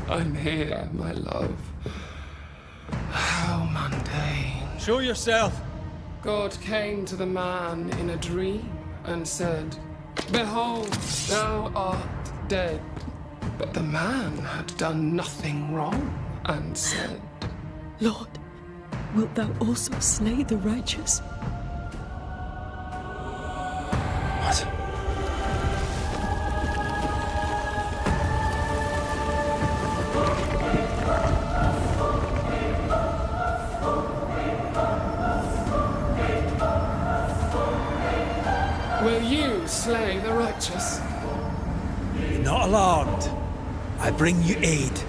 I'm here, my love. How mundane. Show yourself. God came to the man in a dream and said, "Behold, thou art dead." But the man had done nothing wrong and said, Lord, wilt thou also slay the righteous? What? "Will you slay the righteous?" Be not alarmed. I bring you aid.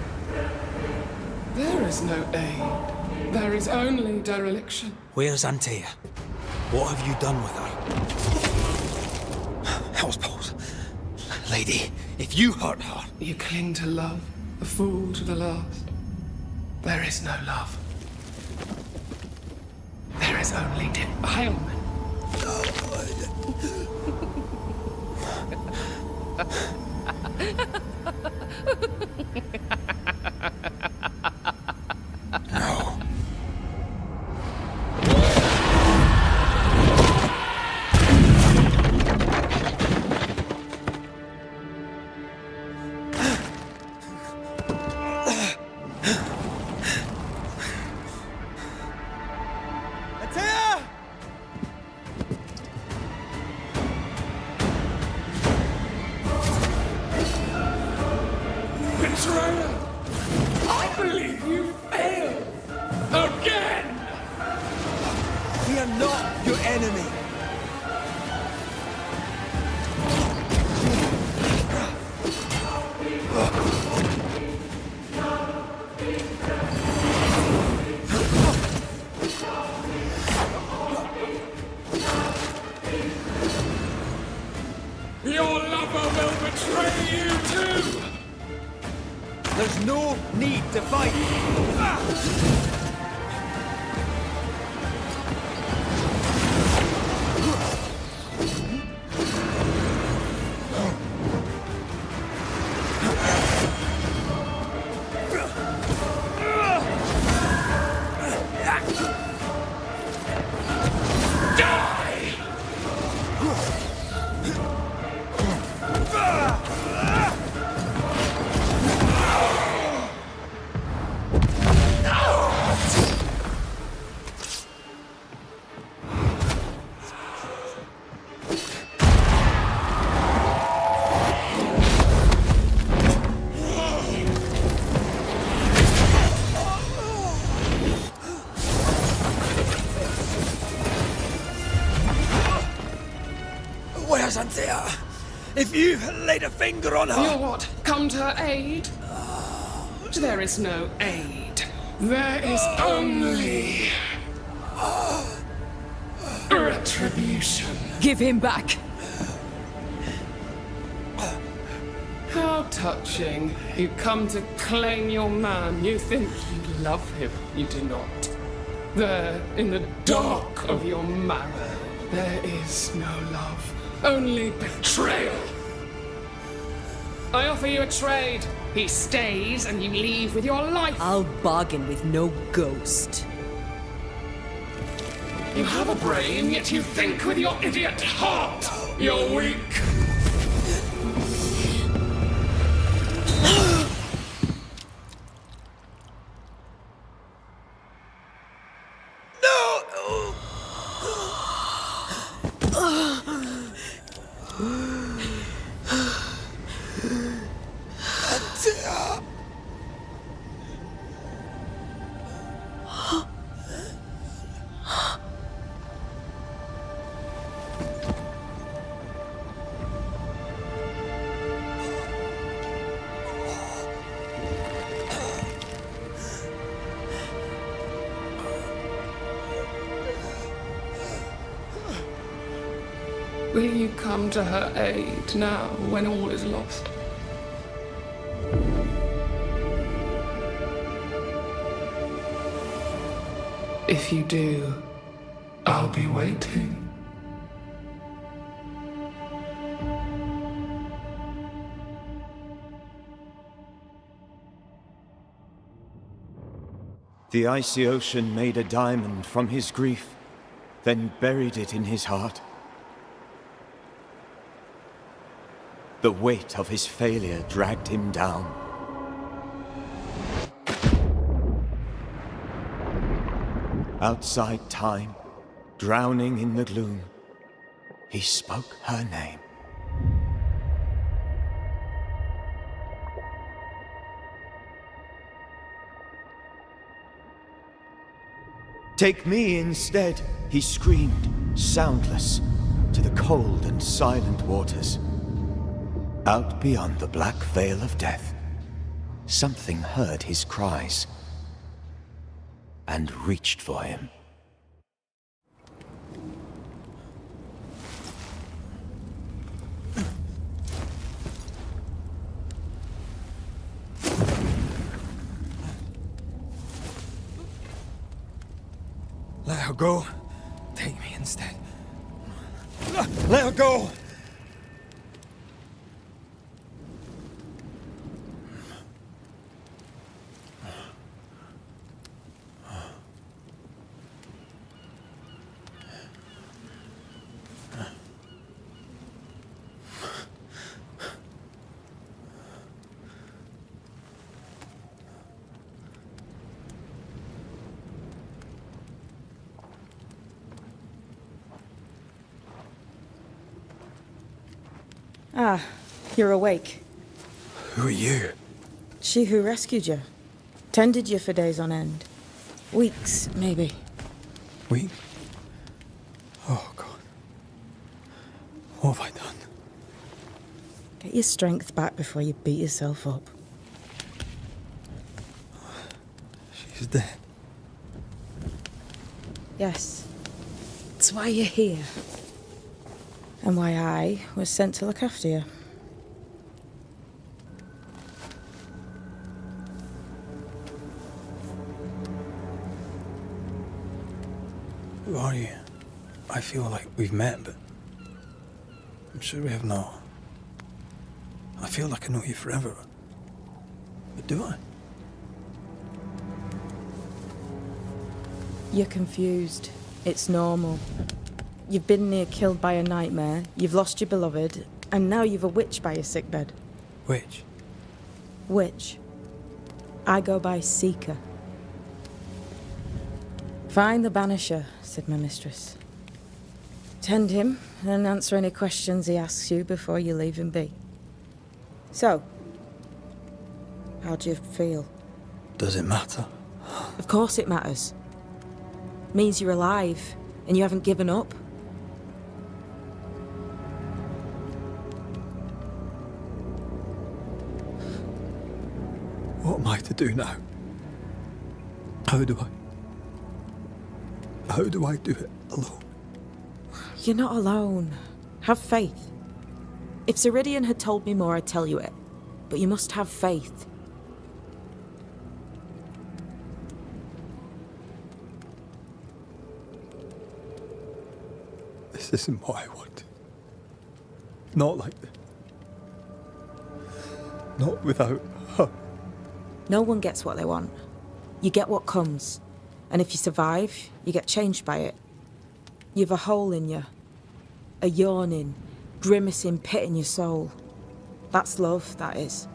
There is no aid. There is only dereliction. Where's Antea? What have you done with her? Household. Lady, if you hurt her... You cling to love, a fool to the last. There is no love. There is only defilement. No. Antea! Betrayer! I believe you failed! Again! We are not your enemy. Your lover will betray you too! There's no need to fight. Where's Antea? If you laid a finger on her... You what? Come to her aid? There is no aid. There is only... retribution. Give him back. How touching. You come to claim your man. You think you love him. You do not. There, in the dark of your marrow, there is no love. Only betrayal. I offer you a trade. He stays and you leave with your life. I'll bargain with no ghost. You have a brain, yet you think with your idiot heart. You're weak. Will you come to her aid now, when all is lost? If you do, I'll be waiting. The icy ocean made a diamond from his grief, then buried it in his heart. The weight of his failure dragged him down. Outside time, drowning in the gloom, he spoke her name. Take me instead, he screamed, soundless, to the cold and silent waters. Out beyond the black veil of death, something heard his cries and reached for him. Let her go. Take me instead. Let her go! Ah, you're awake. Who are you? She who rescued you. Tended you for days on end. Weeks, maybe. We? Oh, God. What have I done? Get your strength back before you beat yourself up. She's dead. Yes. That's why you're here. And why I was sent to look after you. Who are you? I feel like we've met, but I'm sure we have not. I feel like I know you forever. But do I? You're confused. It's normal. You've been near killed by a nightmare, you've lost your beloved, and now you've a witch by your sickbed. Witch? Witch. I go by Seeker. Find the Banisher, said my mistress. Tend him, and answer any questions he asks you before you leave him be. So, how do you feel? Does it matter? Of course it matters. Means you're alive, and you haven't given up. What am I to do now? How do I do it alone? You're not alone. Have faith. If Ceridian had told me more, I'd tell you it. But you must have faith. This isn't what I want. Not like this. Not without her. No one gets what they want. You get what comes. And if you survive, you get changed by it. You've a hole in you. A yawning, grimacing pit in your soul. That's love, that is.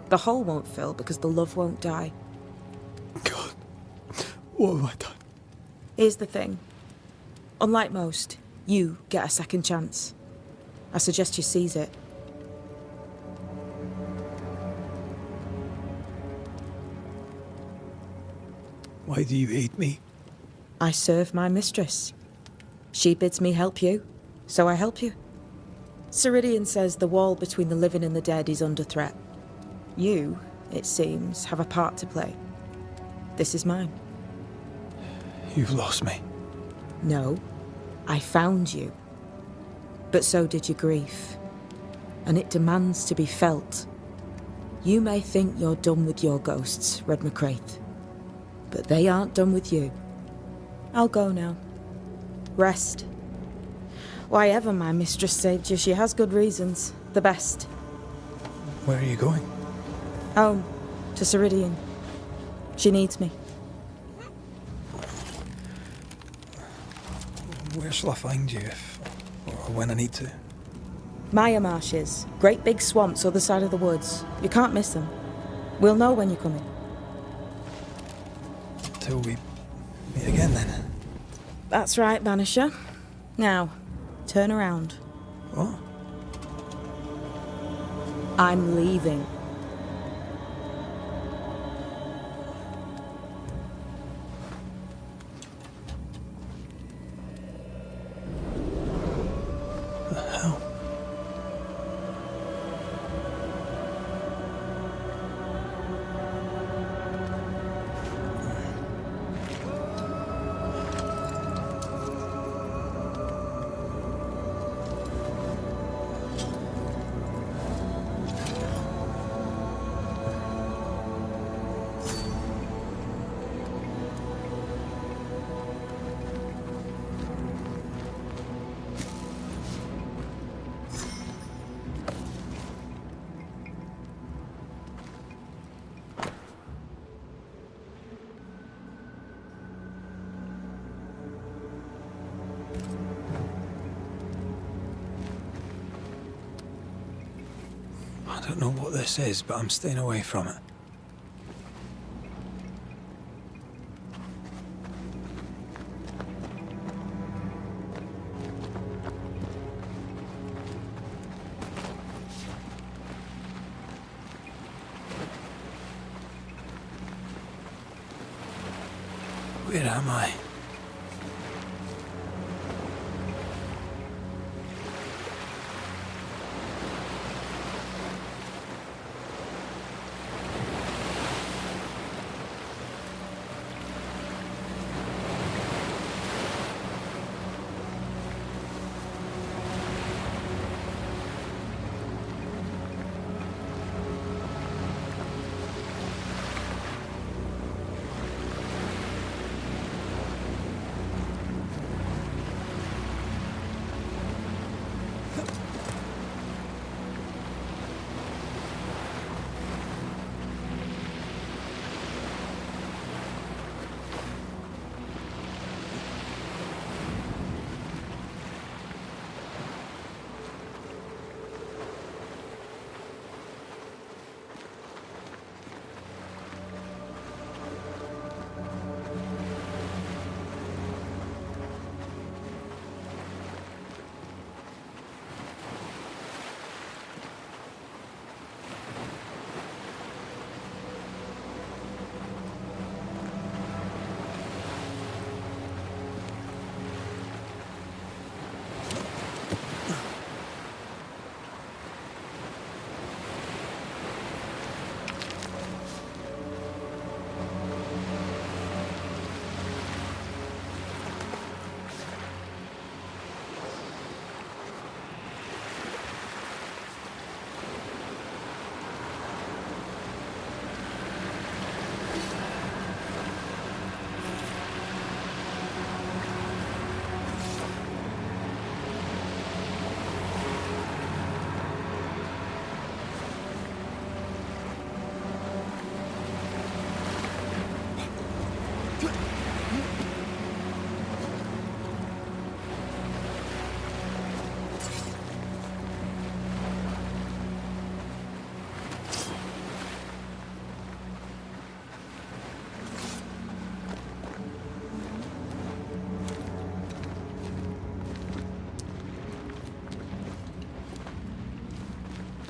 The hole won't fill because the love won't die. God, what have I done? Here's the thing. Unlike most, you get a second chance. I suggest you seize it. Why do you hate me? I serve my mistress. She bids me help you, so I help you. Ceridian says the wall between the living and the dead is under threat. You, it seems, have a part to play. This is mine. You've lost me. No, I found you. But so did your grief. And it demands to be felt. You may think you're done with your ghosts, Red McCraith. But they aren't done with you. I'll go now. Rest. Why ever my mistress saved you, she has good reasons. The best. Where are you going? Home. To Ceridian. She needs me. Where shall I find you if... or when I need to? Maya Marshes. Great big swamps other side of the woods. You can't miss them. We'll know when you're coming. Till we meet again then. That's right, Banisher. Now, turn around. What? I'm leaving. The hell? I don't know what this is, but I'm staying away from it. Where am I?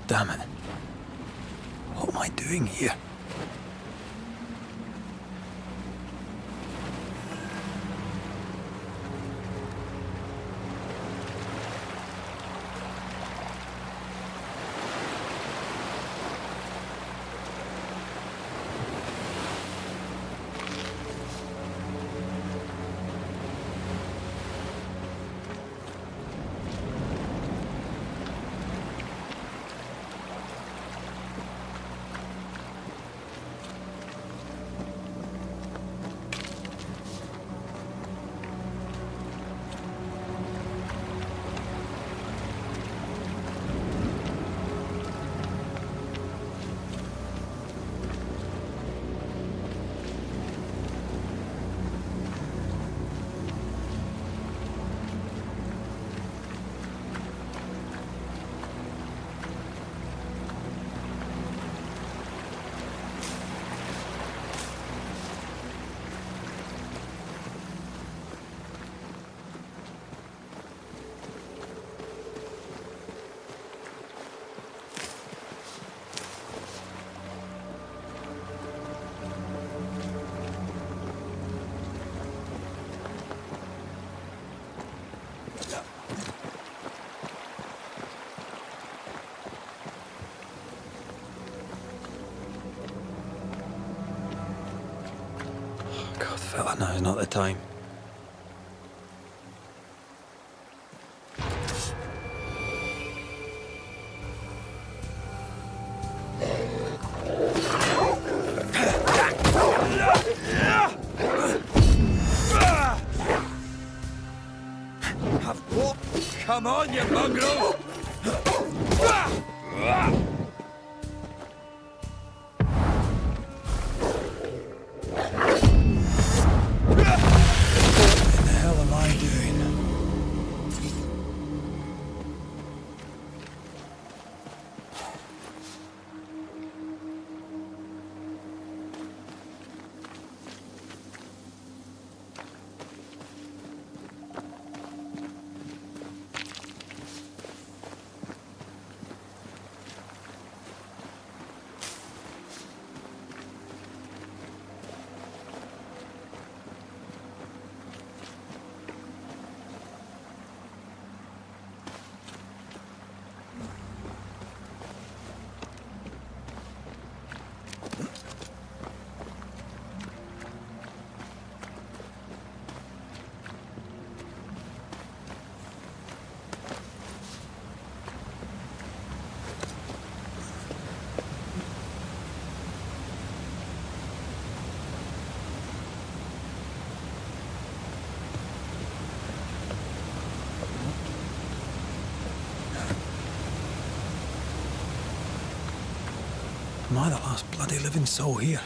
Damn it. What am I doing here? God, fella, now's not the time. Come on, you mongrel! What the hell am I doing? Am I the last bloody living soul here?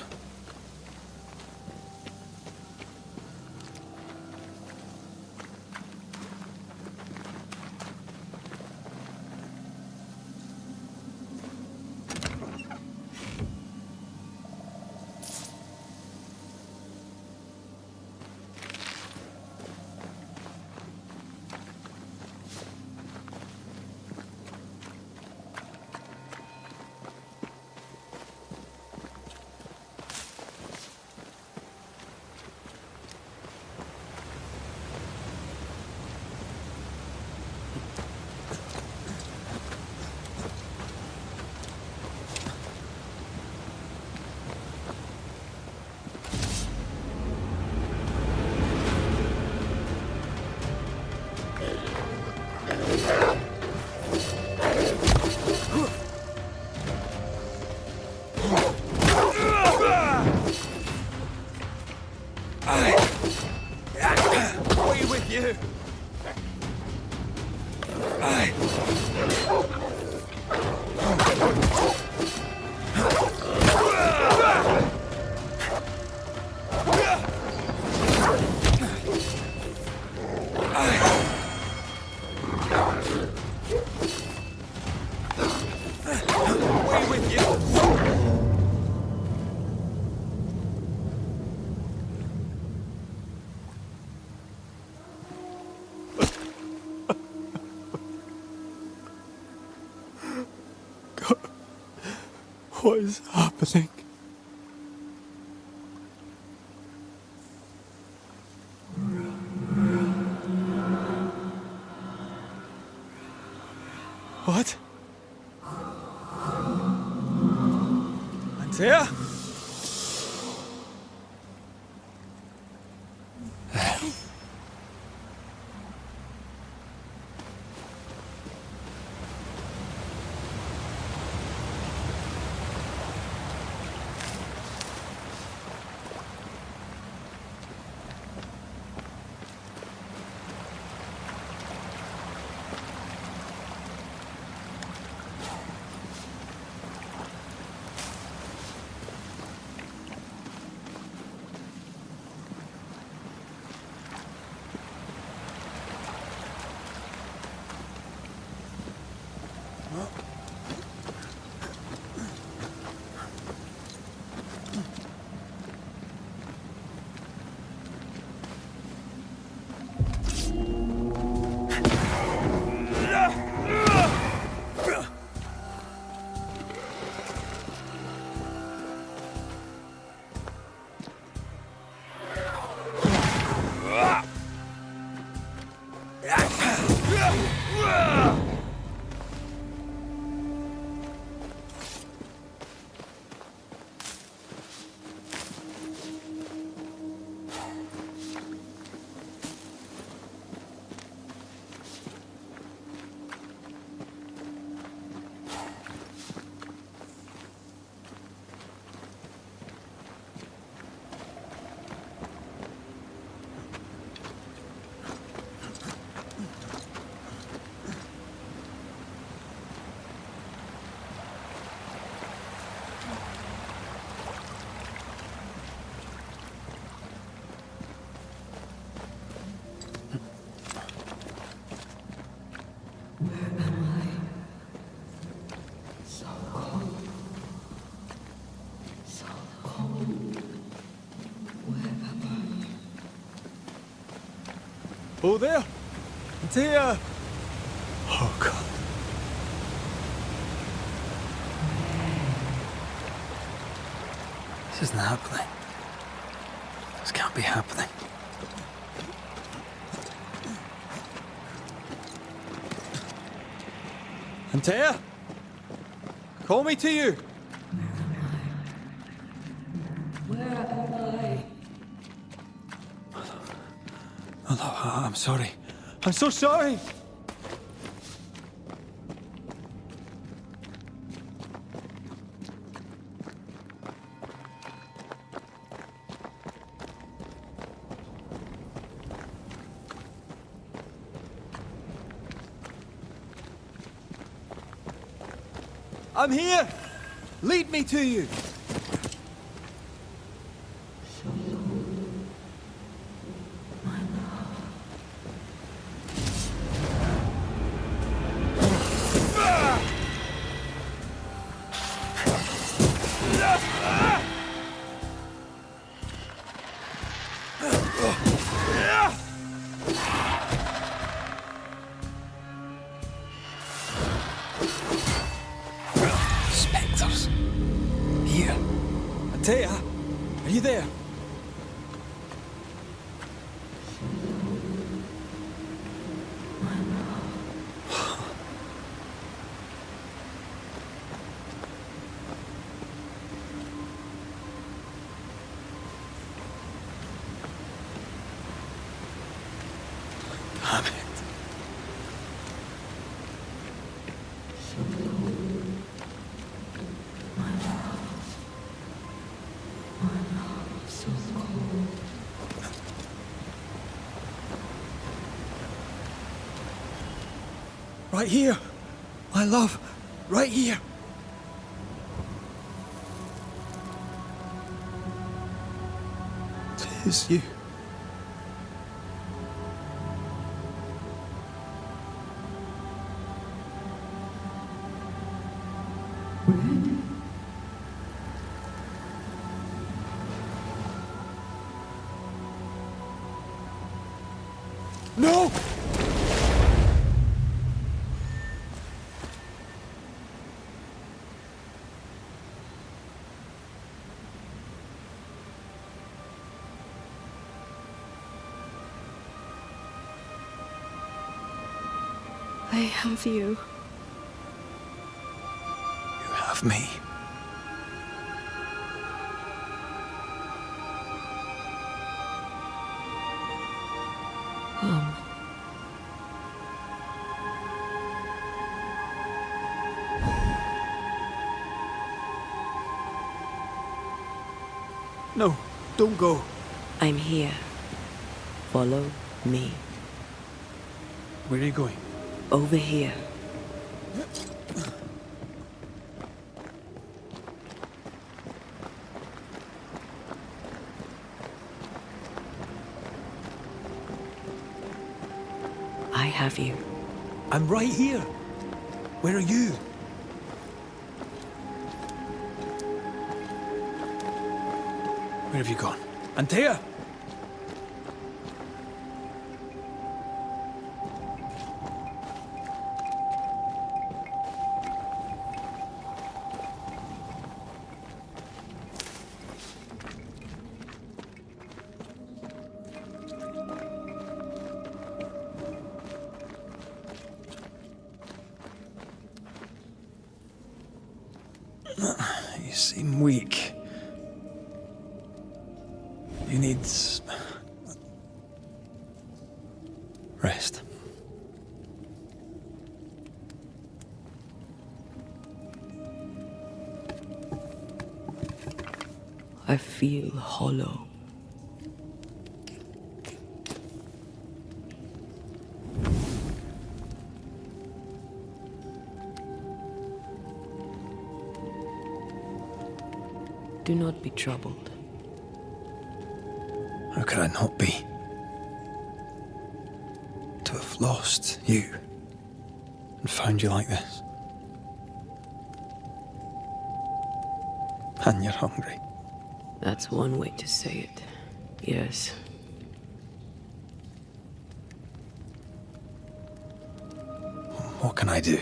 What is happening? What? Antea? Oh, there! Antea! Oh, God. This isn't happening. This can't be happening. Antea? Call me to you! Where am I? Oh, I'm sorry. I'm so sorry! I'm here! Lead me to you! Spectres. Here. Antea, are you there? Damn it. Right here, my love, right here. Tis you. No! I have you. You have me. No, don't go. I'm here. Follow me. Where are you going? Over here. I have you. I'm right here. Where are you? Where have you gone? Antea! You seem weak. You need rest. I feel hollow. Do not be troubled. How could I not be? To have lost you and found you like this. And you're hungry. That's one way to say it. Yes. What can I do?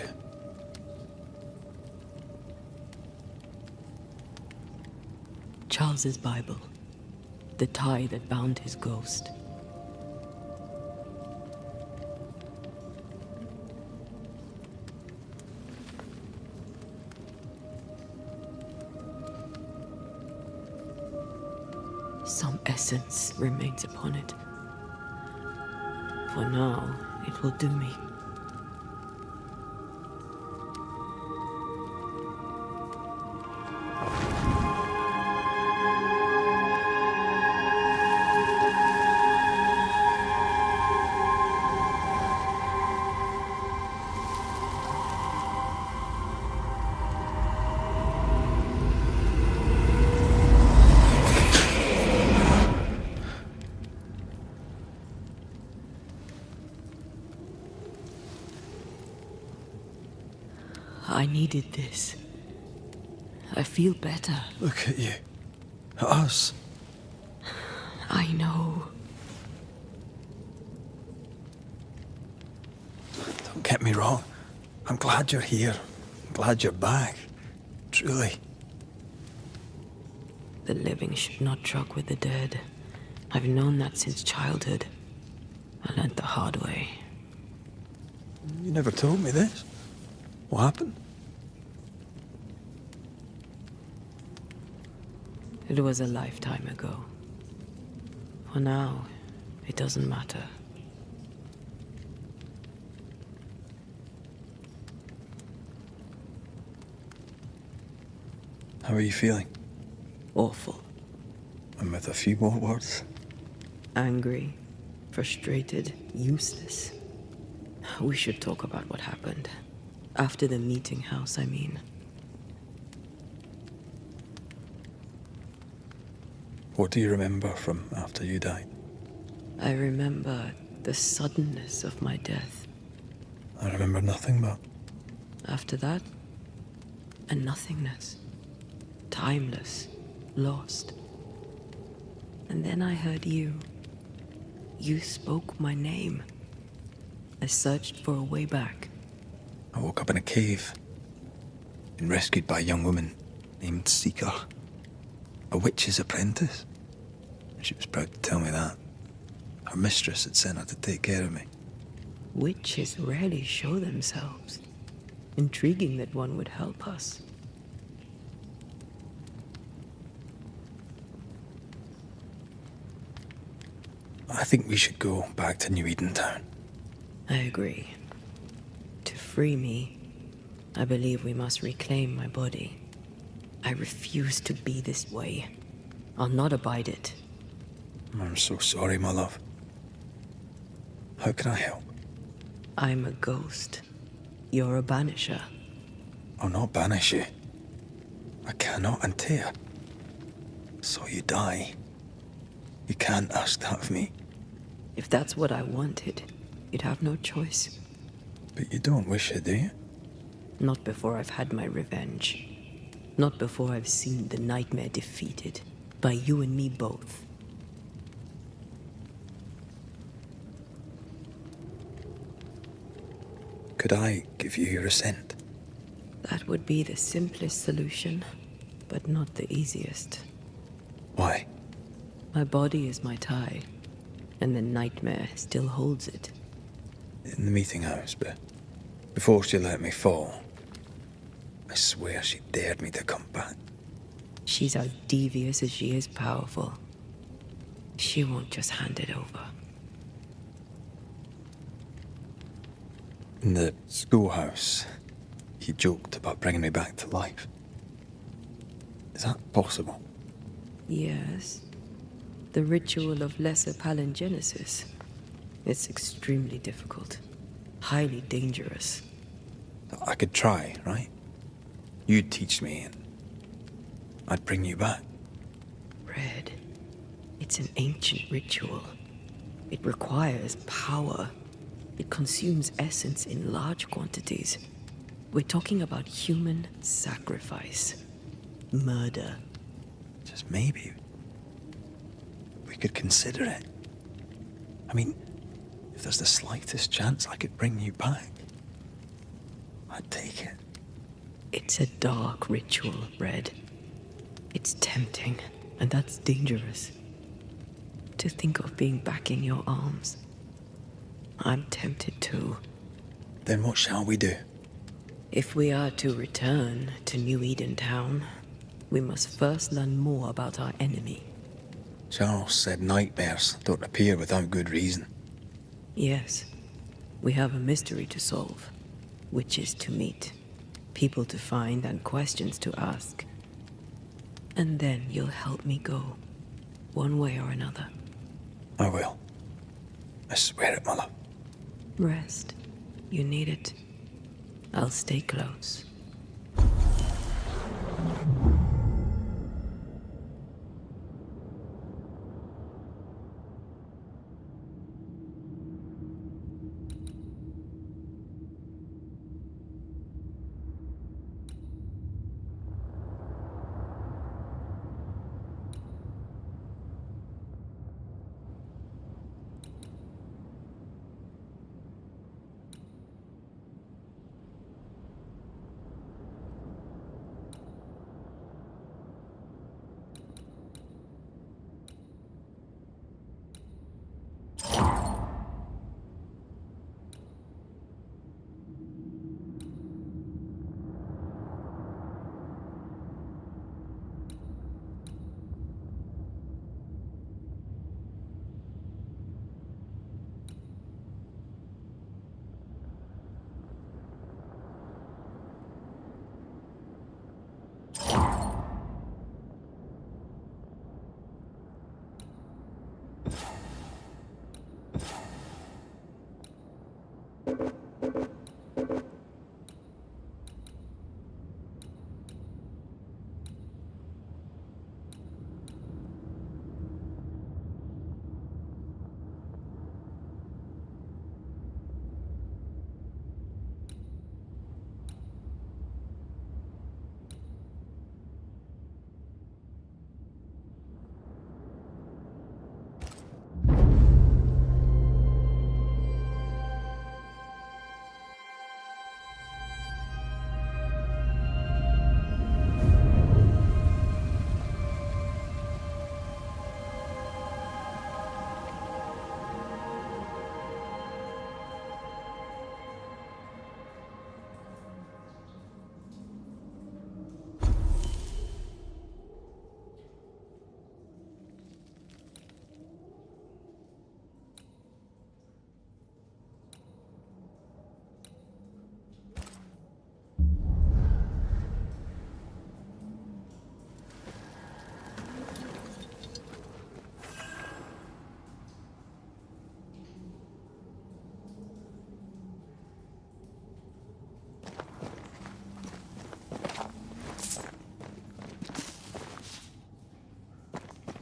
Charles's Bible. The tie that bound his ghost. Some essence remains upon it. For now, it will do me. I needed this. I feel better. Look at you. At us. I know. Don't get me wrong. I'm glad you're here. I'm glad you're back. Truly. The living should not truck with the dead. I've known that since childhood. I learned the hard way. You never told me this. What happened? It was a lifetime ago. For now, it doesn't matter. How are you feeling? Awful. And with a few more words? Angry, frustrated, useless. We should talk about what happened. After the meeting house, I mean. What do you remember from after you died? I remember the suddenness of my death. I remember nothing but... After that, a nothingness. Timeless, lost. And then I heard you. You spoke my name. I searched for a way back. I woke up in a cave. Been rescued by a young woman named Seeker. A witch's apprentice. She was proud to tell me that. Her mistress had sent her to take care of me. Witches rarely show themselves. Intriguing that one would help us. I think we should go back to New Eden Town. I agree. To free me, I believe we must reclaim my body. I refuse to be this way. I'll not abide it. I'm so sorry, my love. How can I help? I'm a ghost. You're a banisher. I'll not banish you. I cannot, Antea. So you die. You can't ask that of me. If that's what I wanted, you'd have no choice. But you don't wish it, do you? Not before I've had my revenge. Not before I've seen the nightmare defeated. By you and me both. Could I give you your assent? That would be the simplest solution, but not the easiest. Why? My body is my tie, and the nightmare still holds it. In the meeting house, but before she let me fall, I swear she dared me to come back. She's as devious as she is powerful. She won't just hand it over. In the schoolhouse, he joked about bringing me back to life. Is that possible? Yes. The ritual of lesser palingenesis. It's extremely difficult. Highly dangerous. I could try, right? You'd teach me and I'd bring you back. Red. It's an ancient ritual. It requires power. It consumes essence in large quantities. We're talking about human sacrifice. Murder. Just maybe we could consider it. I mean, if there's the slightest chance I could bring you back. I'd take it. It's a dark ritual, Red. It's tempting, and that's dangerous. To think of being back in your arms. I'm tempted too. Then what shall we do? If we are to return to New Eden Town, we must first learn more about our enemy. Charles said nightmares don't appear without good reason. Yes, we have a mystery to solve. Witches to meet, people to find, and questions to ask. And then you'll help me go, one way or another. I will. I swear it, Mother. Rest. You need it. I'll stay close.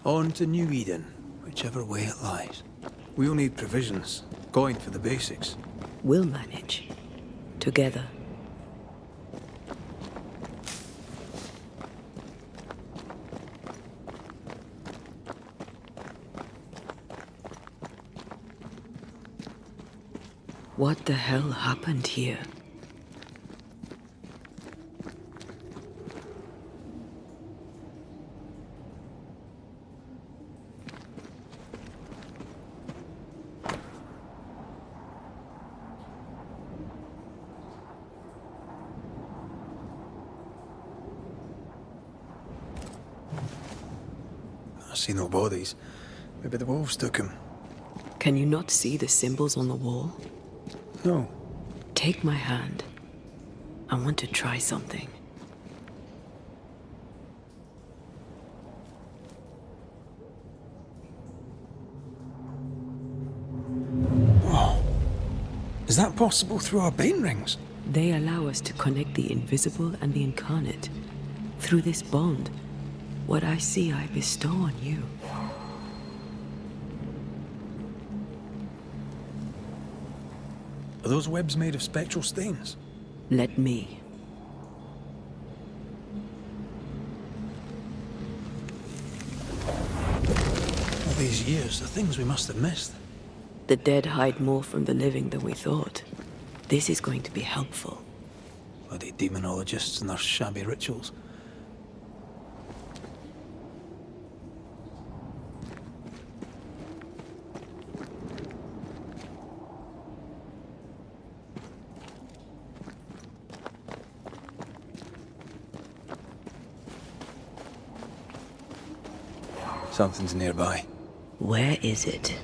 On to New Eden, whichever way it lies. We'll need provisions, going for the basics. We'll manage. Together. What the hell happened here? I see no bodies. Maybe the wolves took him. Can you not see the symbols on the wall? No. Take my hand. I want to try something. Oh. Is that possible through our bane rings? They allow us to connect the invisible and the incarnate. Through this bond, what I see I bestow on you. Are those webs made of spectral stains? Let me. All these years, the things we must have missed. The dead hide more from the living than we thought. This is going to be helpful. Bloody demonologists and their shabby rituals. Something's nearby. Where is it?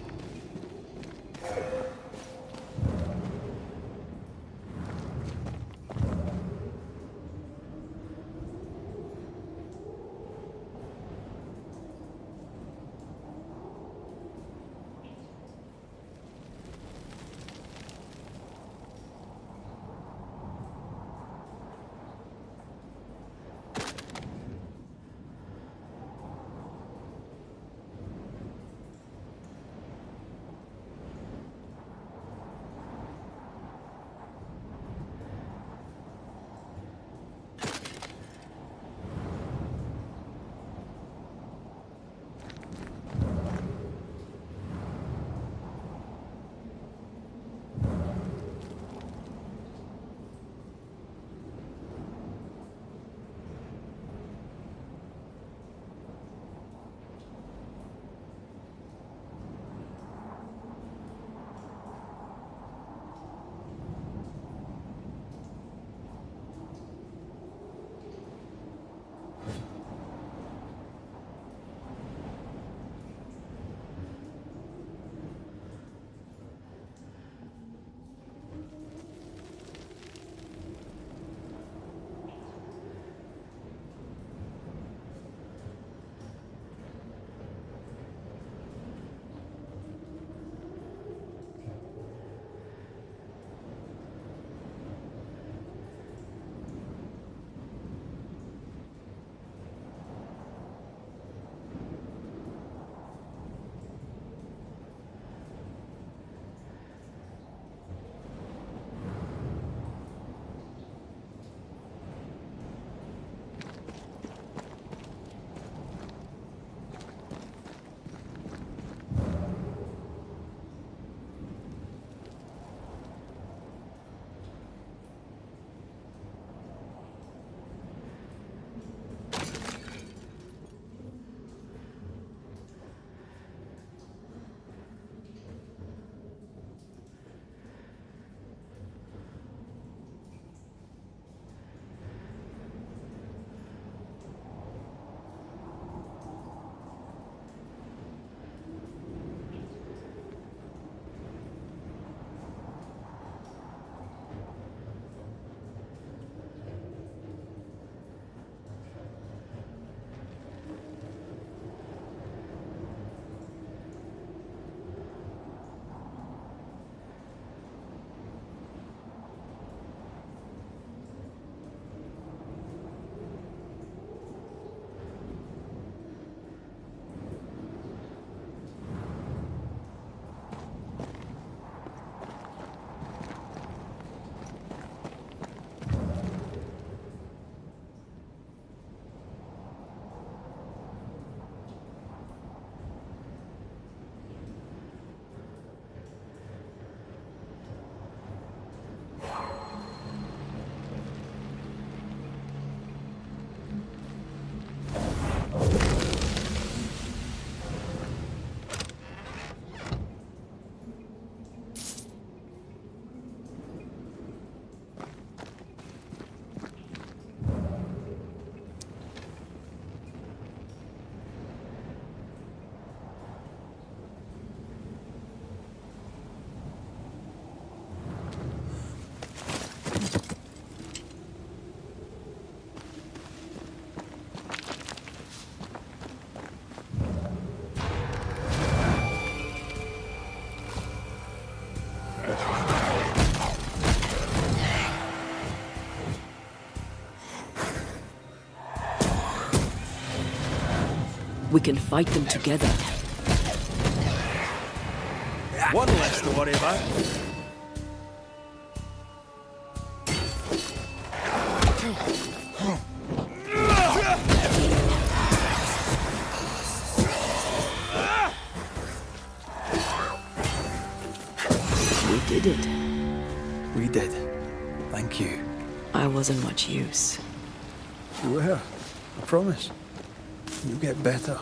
We can fight them together. One less to worry about. We did it. We did. Thank you. I wasn't much use. You were, I promise. You get better.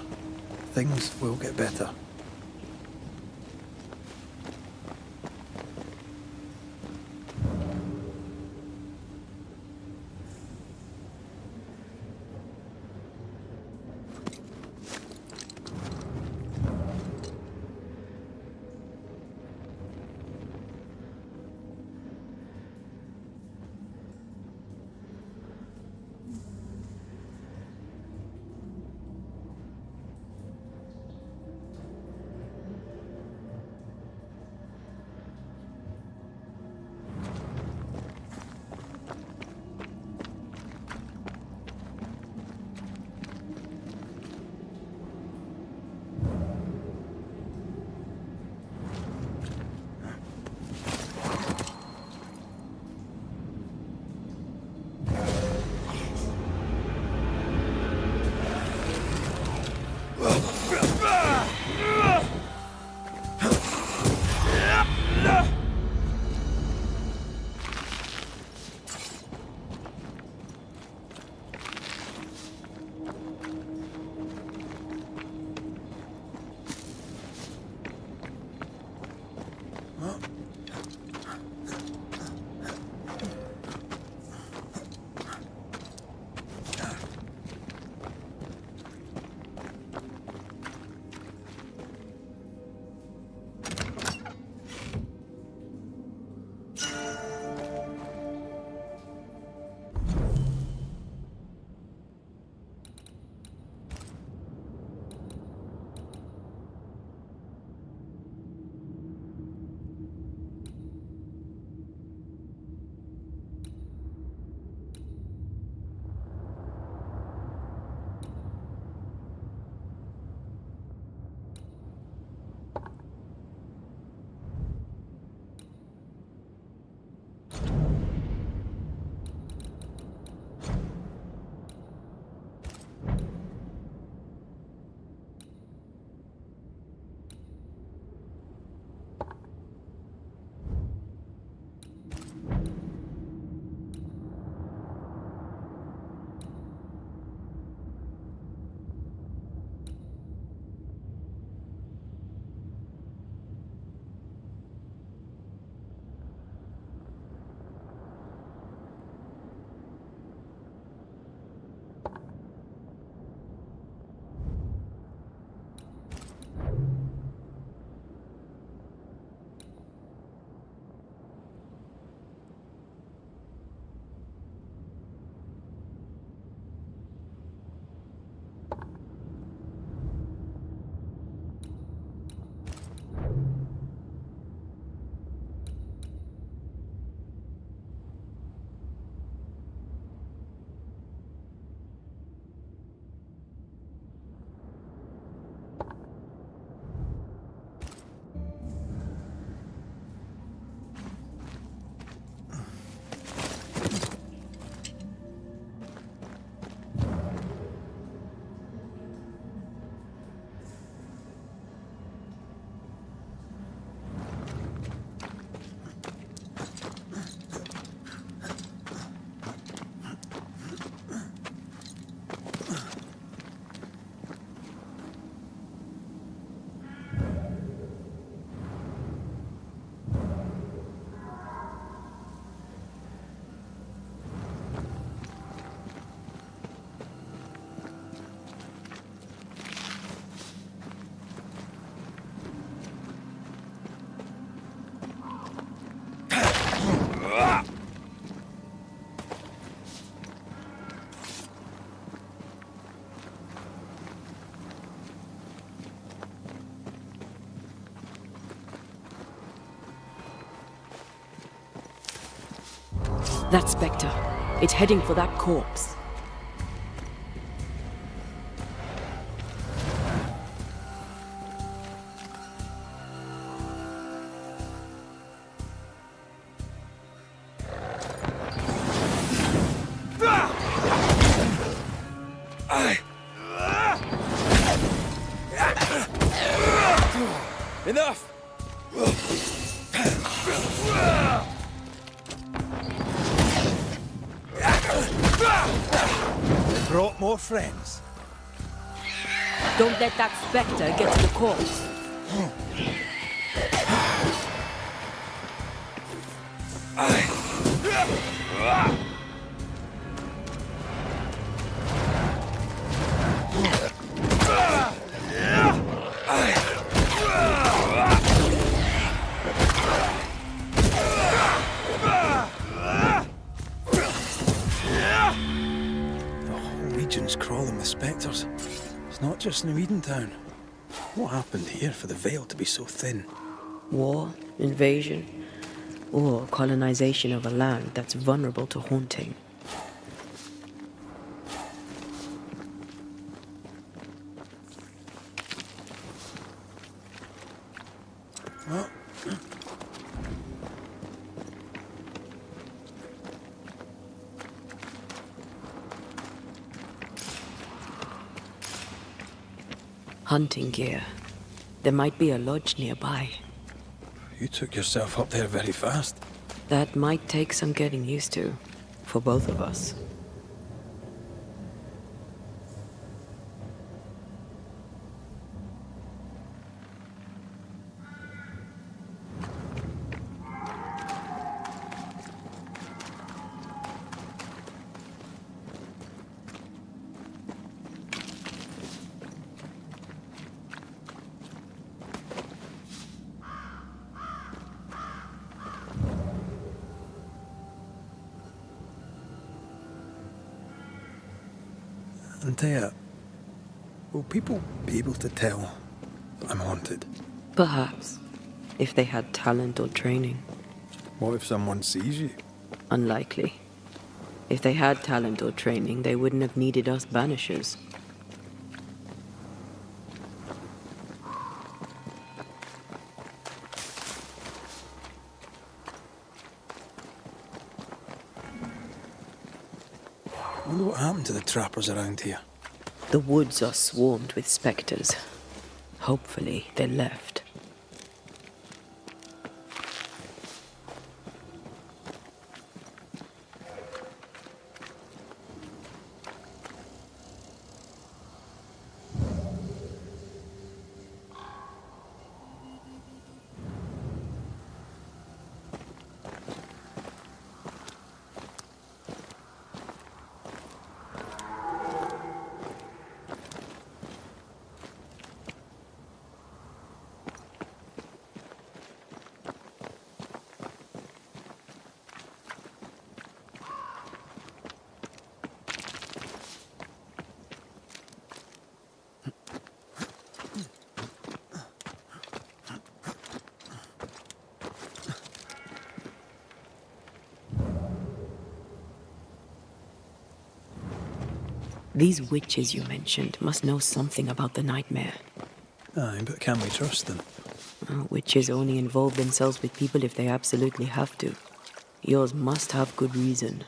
Things will get better. That Spectre. It's heading for that corpse. Enough! brought more friends. Don't let that spectre get to the corpse. Crawling with spectres. It's not just New Edentown. What happened here for the veil to be so thin? War, invasion, or colonization of a land that's vulnerable to haunting. Well, hunting gear. There might be a lodge nearby. you took yourself up there very fast. That might take some getting used to, for both of us. Antea, will people be able to tell that I'm haunted? Perhaps, if they had talent or training. What if someone sees you? Unlikely. If they had talent or training, they wouldn't have needed us Banishers. I wonder what happened to the trappers around here. The woods are swarmed with spectres. Hopefully, they left. These witches you mentioned must know something about the nightmare. Aye, but can we trust them? Witches only involve themselves with people if they absolutely have to. Yours must have good reason.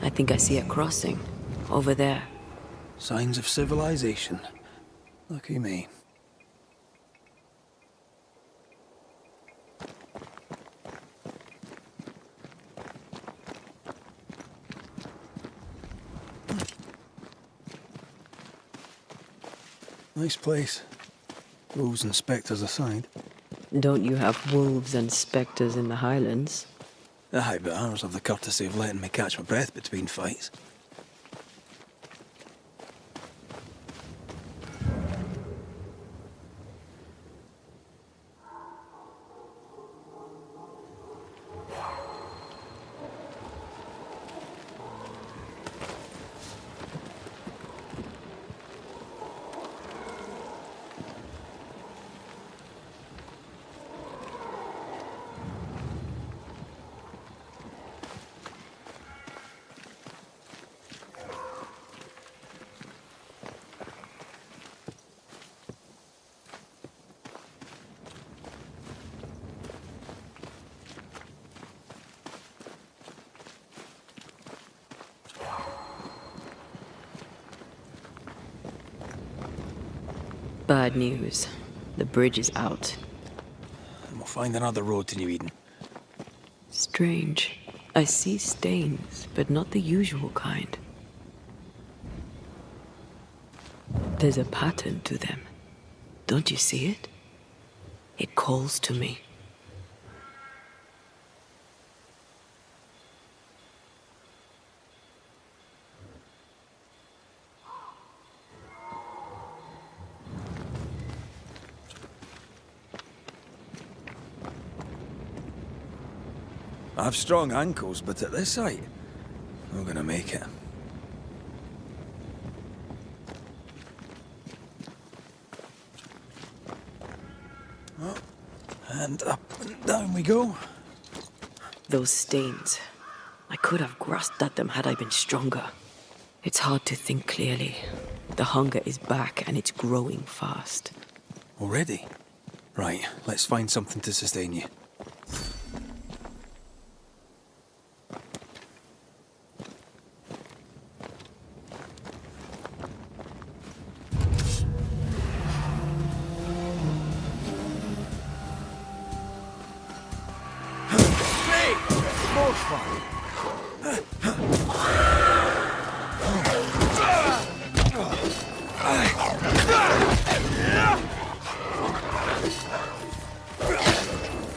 I think I see a crossing. Over there. Signs of civilization. Lucky me. Nice place. Wolves and spectres aside. Don't you have wolves and spectres in the Highlands? Aye, but ours have the courtesy of letting me catch my breath between fights. Bad news. The bridge is out. And we'll find another road to New Eden. Strange. I see stains, but not the usual kind. There's a pattern to them. Don't you see it? It calls to me. I have strong ankles, but at this height, I'm gonna make it. Oh, and up and down we go. Those stains. I could have grasped at them had I been stronger. It's hard to think clearly. The hunger is back and it's growing fast. Already? Right, let's find something to sustain you.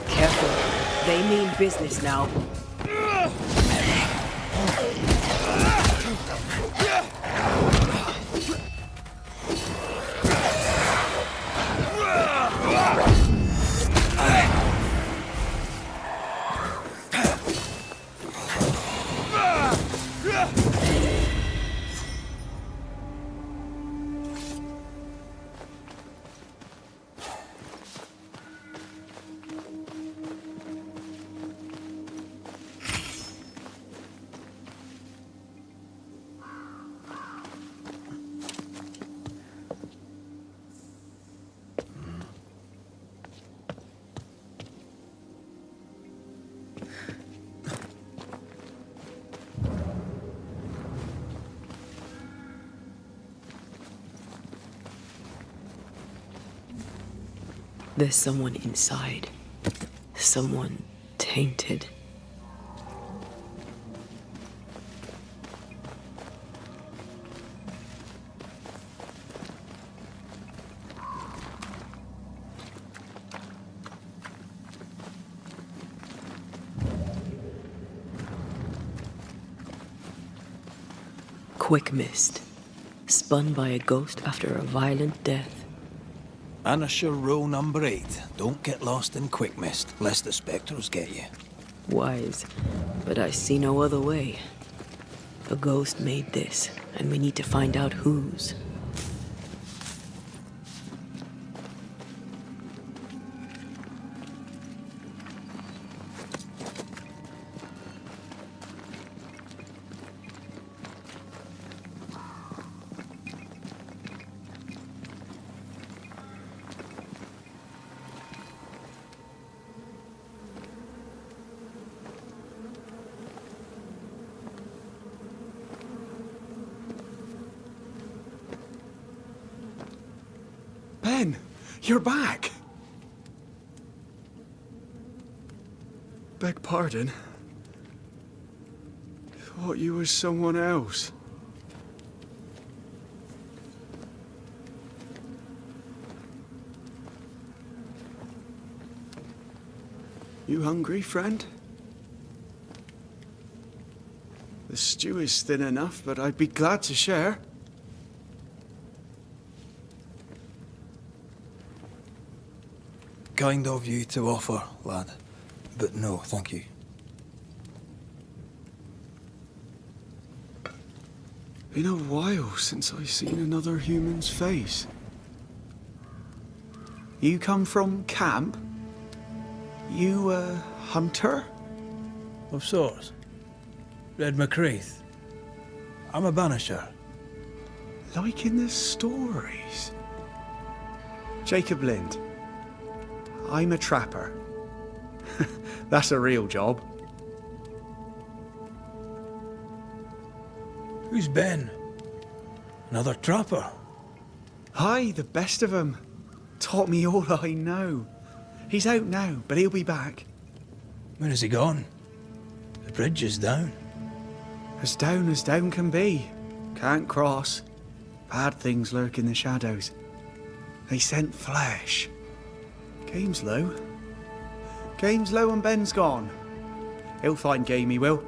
Careful. They mean business now. There's someone inside. Someone tainted. Quick mist. Spun by a ghost after a violent death. Banisher rule number 8. Don't get lost in quick mist, lest the spectres get you. Wise, but I see no other way. A ghost made this, and we need to find out whose. Ben, you're back! Beg pardon. Thought you was someone else. You hungry, friend? The stew is thin enough, but I'd be glad to share. Kind of you to offer, lad. But no, thank you. Been a while since I seen another human's face. You come from camp? You a hunter? Of sorts. Red McRaith. I'm a banisher. Like in the stories. Jacob Lind. I'm a trapper. That's a real job. Who's Ben? Another trapper? Aye, the best of 'em. Taught me all I know. He's out now, but he'll be back. Where has he gone? The bridge is down. As down can be. Can't cross. Bad things lurk in the shadows. They scent flesh. Game's low. Game's low and Ben's gone. He'll find game, he will.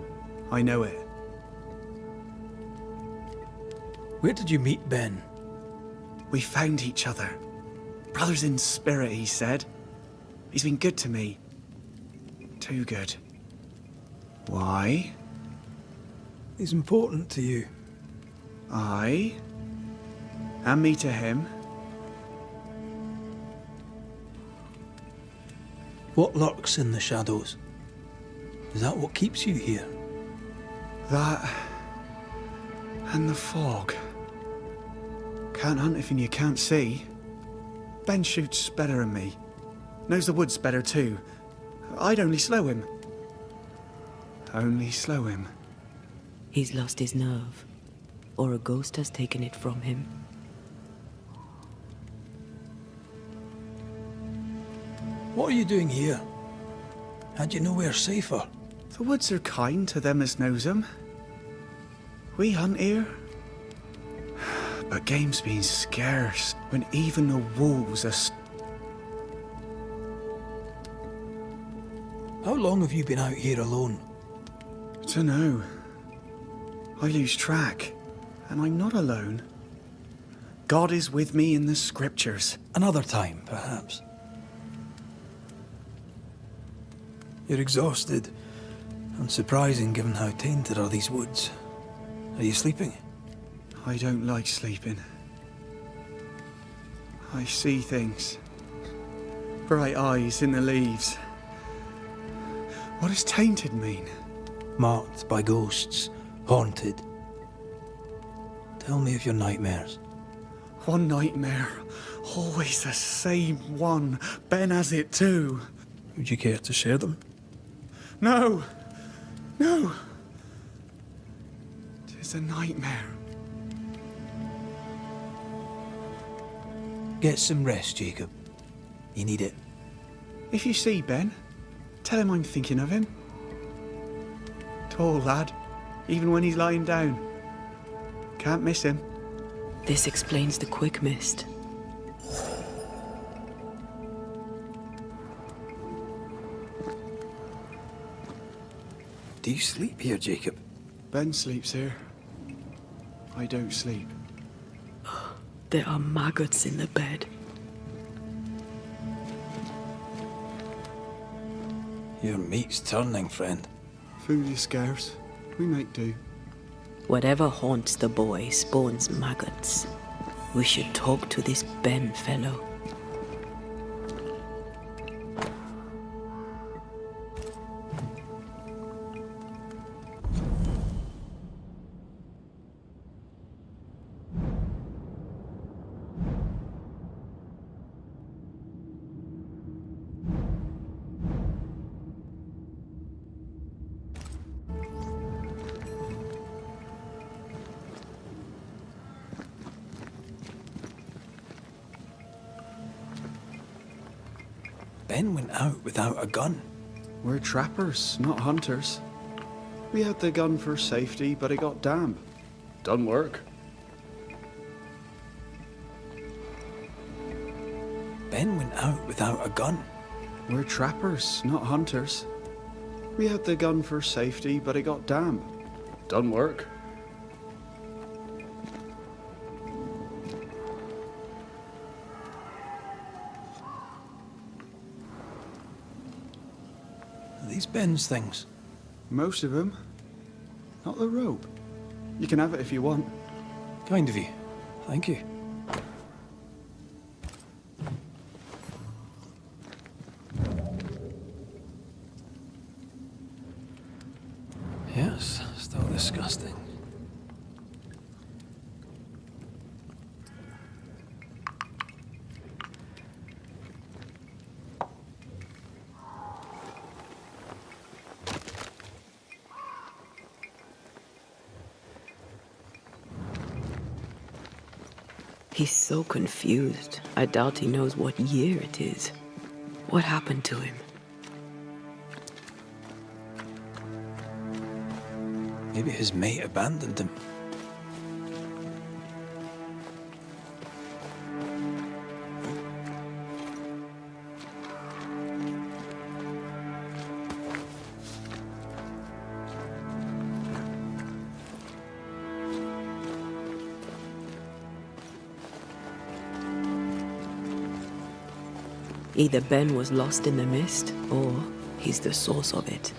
I know it. Where did you meet Ben? We found each other. Brothers in spirit, he said. He's been good to me. Too good. Why? He's important to you. Aye. And me to him. What lurks in the shadows? Is that what keeps you here? That... and the fog. Can't hunt if you can't see. Ben shoots better than me. Knows the woods better too. I'd only slow him. Only slow him. He's lost his nerve. Or a ghost has taken it from him. What are you doing here? Had you nowhere safer? The woods are kind to them as knows 'em. We hunt here. But game's been scarce when even the wolves are... How long have you been out here alone? Dunno. I lose track. And I'm not alone. God is with me in the scriptures. Another time, perhaps. You're exhausted. Unsurprising given how tainted are these woods. Are you sleeping? I don't like sleeping. I see things. Bright eyes in the leaves. What does tainted mean? Marked by ghosts. Haunted. Tell me of your nightmares. One nightmare. Always the same one. Ben has it too. Would you care to share them? No! No! 'Tis a nightmare. Get some rest, Jacob. You need it. If you see Ben, tell him I'm thinking of him. Tall lad, even when he's lying down. Can't miss him. This explains the quick mist. Do you sleep here, Jacob? Ben sleeps here. I don't sleep. There are maggots in the bed. Your meat's turning, friend. Food is scarce. We make do. Whatever haunts the boy spawns maggots. We should talk to this Ben fellow. Ben went out without a gun. We're trappers, not hunters. We had the gun for safety, but it got damp. Done work. Ben went out without a gun. We're trappers, not hunters. We had the gun for safety, but it got damp. Done work. These Ben's things. Most of them. Not the rope. You can have it if you want. Kind of you. Thank you. Yes, still disgusting. He's so confused. I doubt he knows what year it is. What happened to him? Maybe his mate abandoned him. Either Ben was lost in the mist, or he's the source of it.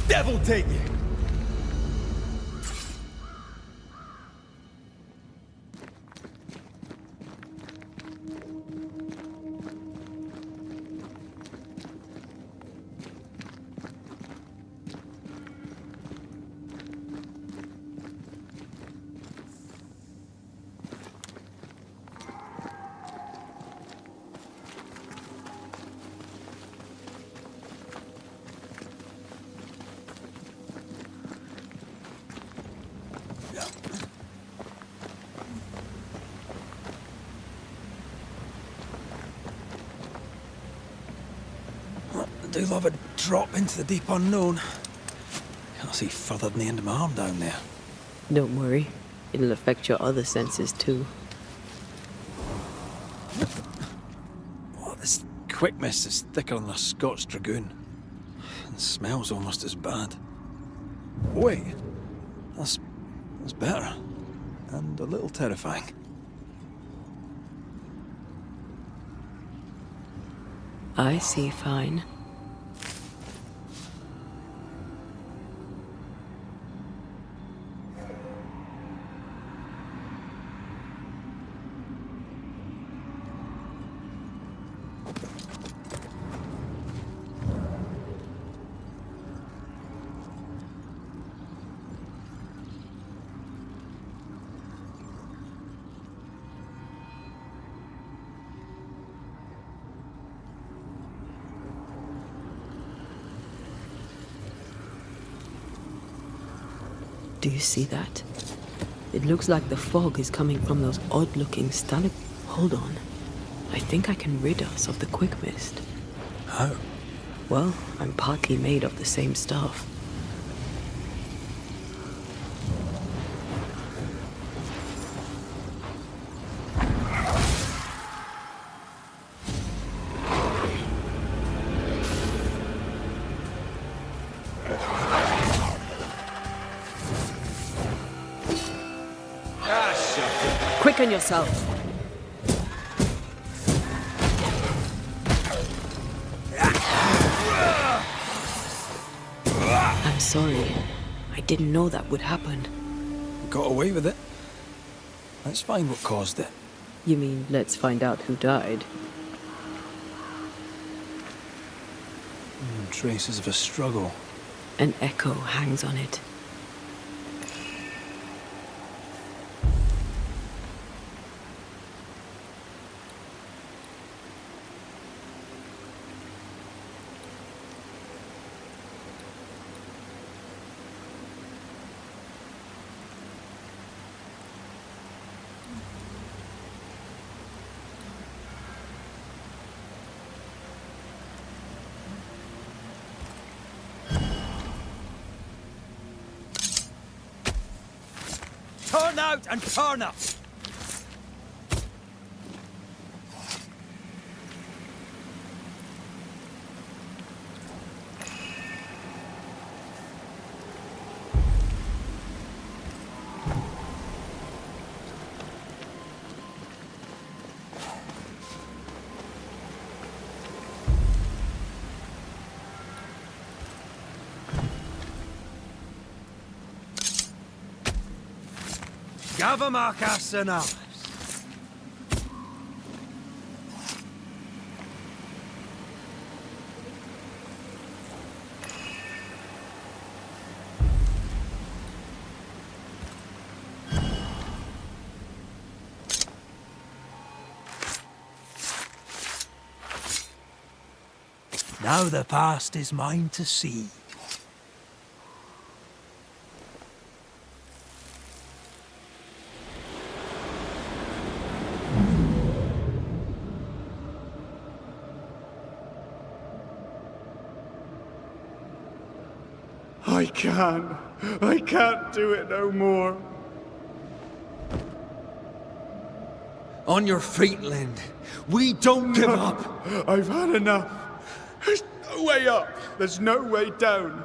Devil take you! I do love a drop into the deep unknown. Can't see further than the end of my arm down there. Don't worry. It'll affect your other senses too. Oh, this quick mist is thicker than a Scotch dragoon. And smells almost as bad. Wait, that's better. And a little terrifying. I see fine. Do you see that? It looks like the fog is coming from those odd-looking Hold on. I think I can rid us of the quick mist. How? Well, I'm partly made of the same stuff. Quicken yourself. I'm sorry. I didn't know that would happen. Got away with it. Let's find what caused it. You mean, let's find out who died? Traces of a struggle. An echo hangs on it. Turn out and turn up! Cover Marcus and ours. Now the past is mine to see. I can't do it no more. On your feet, Lind. We don't give up. I've had enough. There's no way up. There's no way down.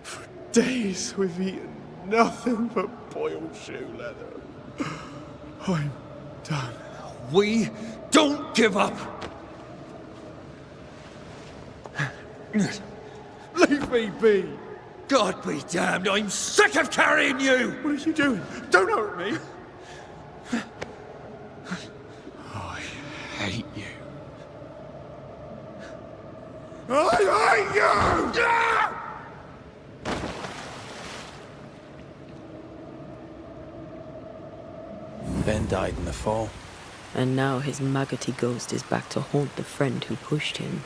For days we've eaten nothing but boiled shoe leather. I'm done. We don't give up. Leave me be. God be damned, I'm sick of carrying you! What are you doing? Don't hurt me. I hate you. I hate you! Ben died in the fall. And now his maggoty ghost is back to haunt the friend who pushed him.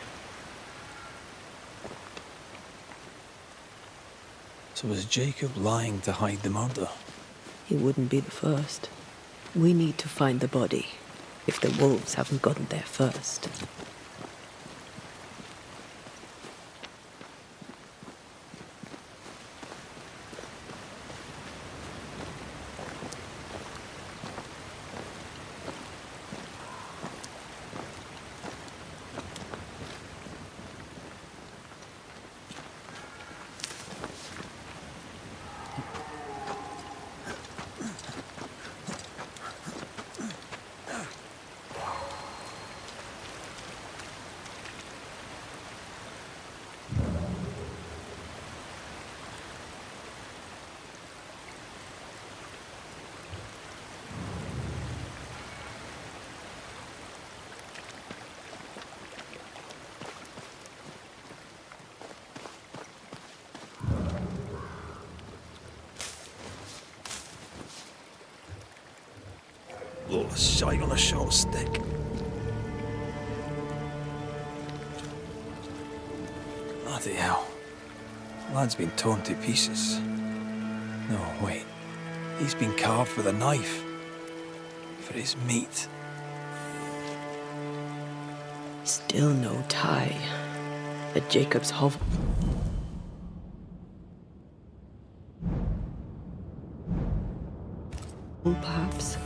So was Jacob lying to hide the murder? He wouldn't be the first. We need to find the body, if the wolves haven't gotten there first. Blow a shite on a short stick. Bloody hell. Lad's been torn to pieces. No, wait. He's been carved with a knife. For his meat. Still no tie. At Jacob's hovel. Perhaps.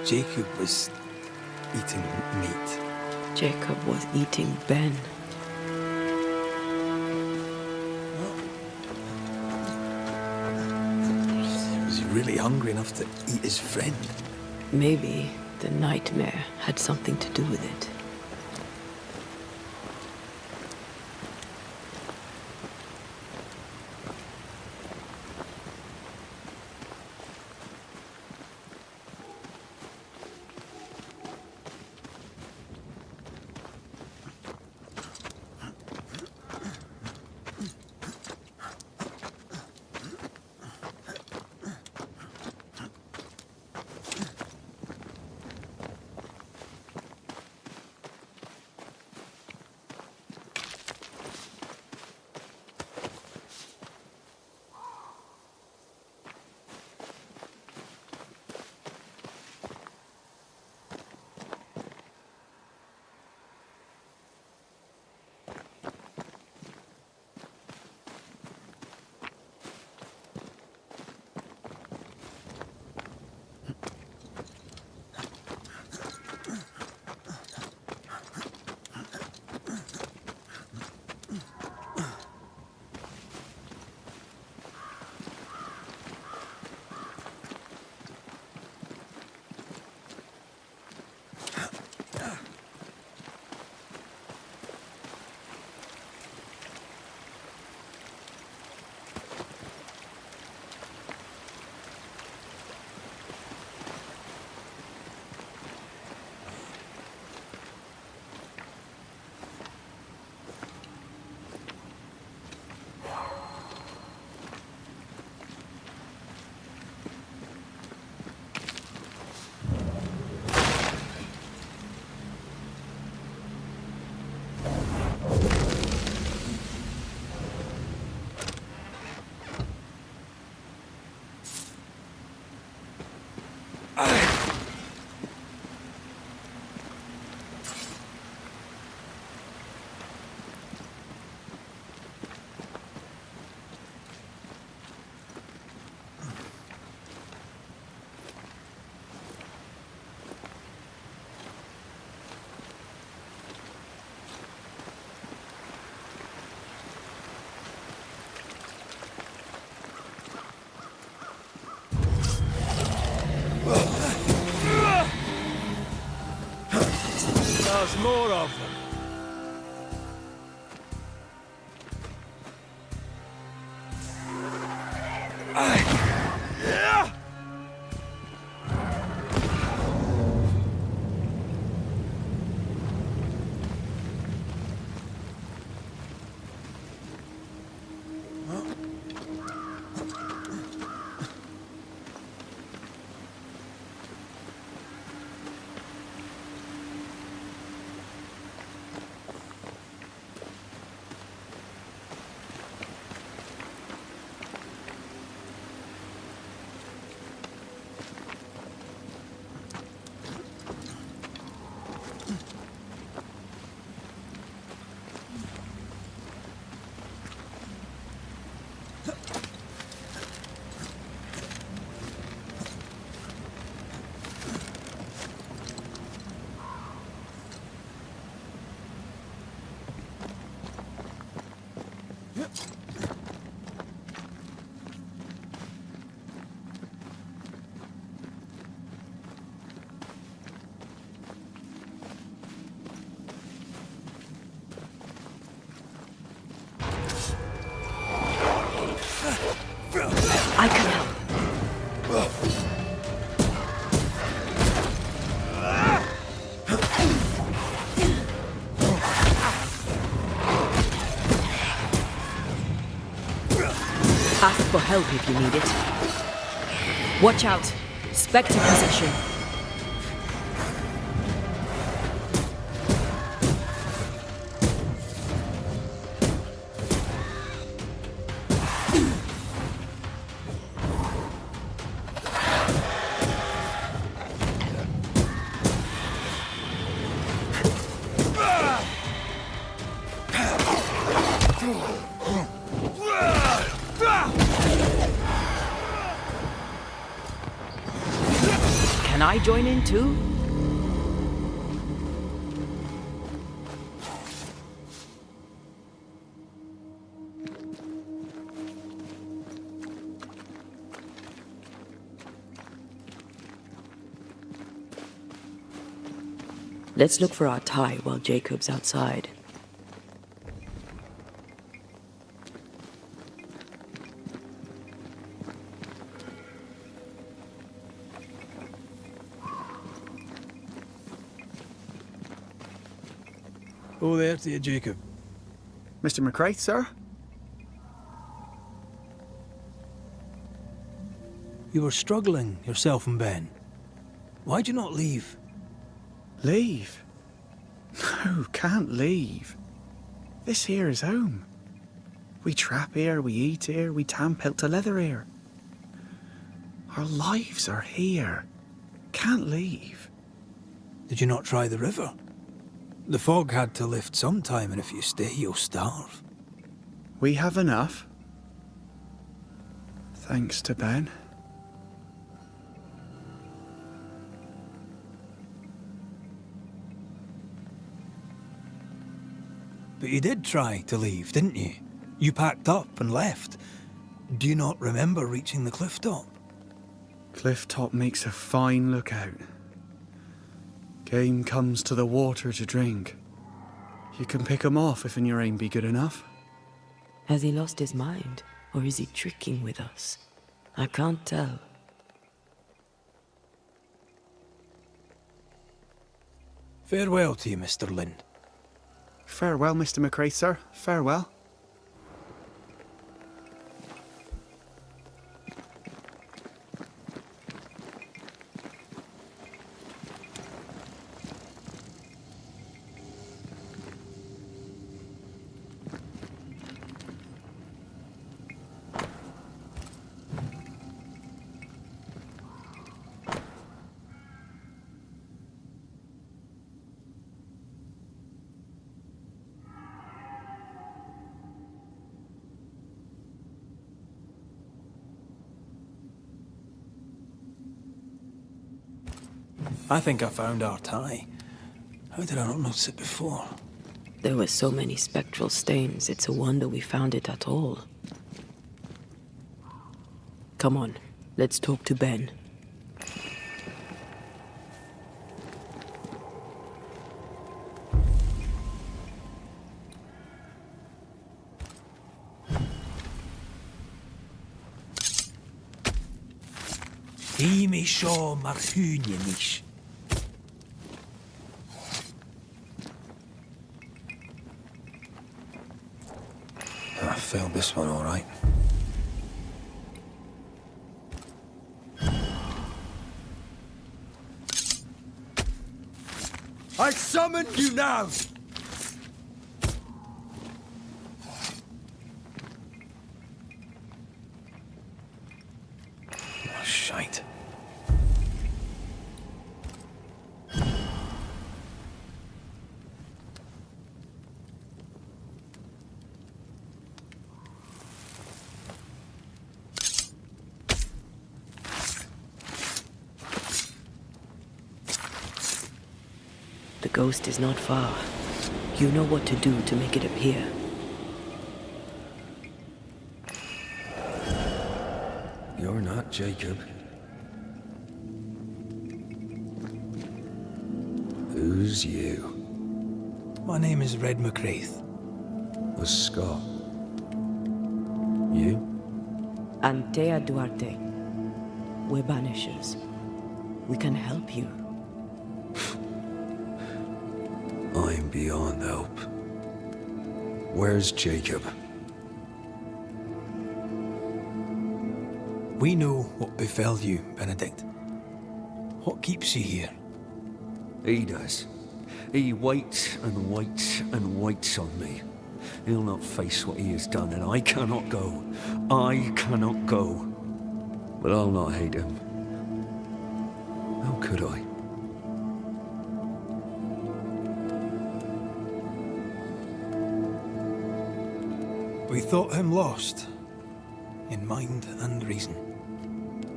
Jacob was eating meat. Jacob was eating Ben. Was he really hungry enough to eat his friend? Maybe the nightmare had something to do with it. more of them. I can help. Ask for help if you need it. Watch out. Spectre possession. Can I join in too? Let's look for our tie while Jacob's outside. Oh, there to you, Jacob. Mr. McRaith, sir? You were struggling, yourself and Ben. Why'd you not leave? Leave? No, can't leave. This here is home. We trap here, we eat here, we tan pelt to leather here. Our lives are here. Can't leave. Did you not try the river? The fog had to lift sometime, and if you stay, you'll starve. We have enough. Thanks to Ben. But you did try to leave, didn't you? You packed up and left. Do you not remember reaching the cliff top? Cliff top makes a fine lookout. Game comes to the water to drink. You can pick 'em off if your aim be good enough. Has he lost his mind, or is he tricking with us? I can't tell. Farewell to you, Mr. Lind. Farewell, Mr. McRaith, sir. Farewell. I think I found our tie. How did I not notice it before? There were so many spectral stains, it's a wonder we found it at all. Come on, let's talk to Ben. Imi sio marhwnia nish. I failed this one all right. I summon you now! Oh, shite. The ghost is not far. You know what to do to make it appear. You're not Jacob. Who's you? My name is Red McRaith. A Scot. You? Antea Duarte. We're Banishers. We can help you. I'm beyond help. Where's Jacob? We know what befell you, Benedict. What keeps you here? He does. He waits and waits and waits on me. He'll not face what he has done, and I cannot go. I cannot go. But I'll not hate him. How could I? We thought him lost, in mind and reason.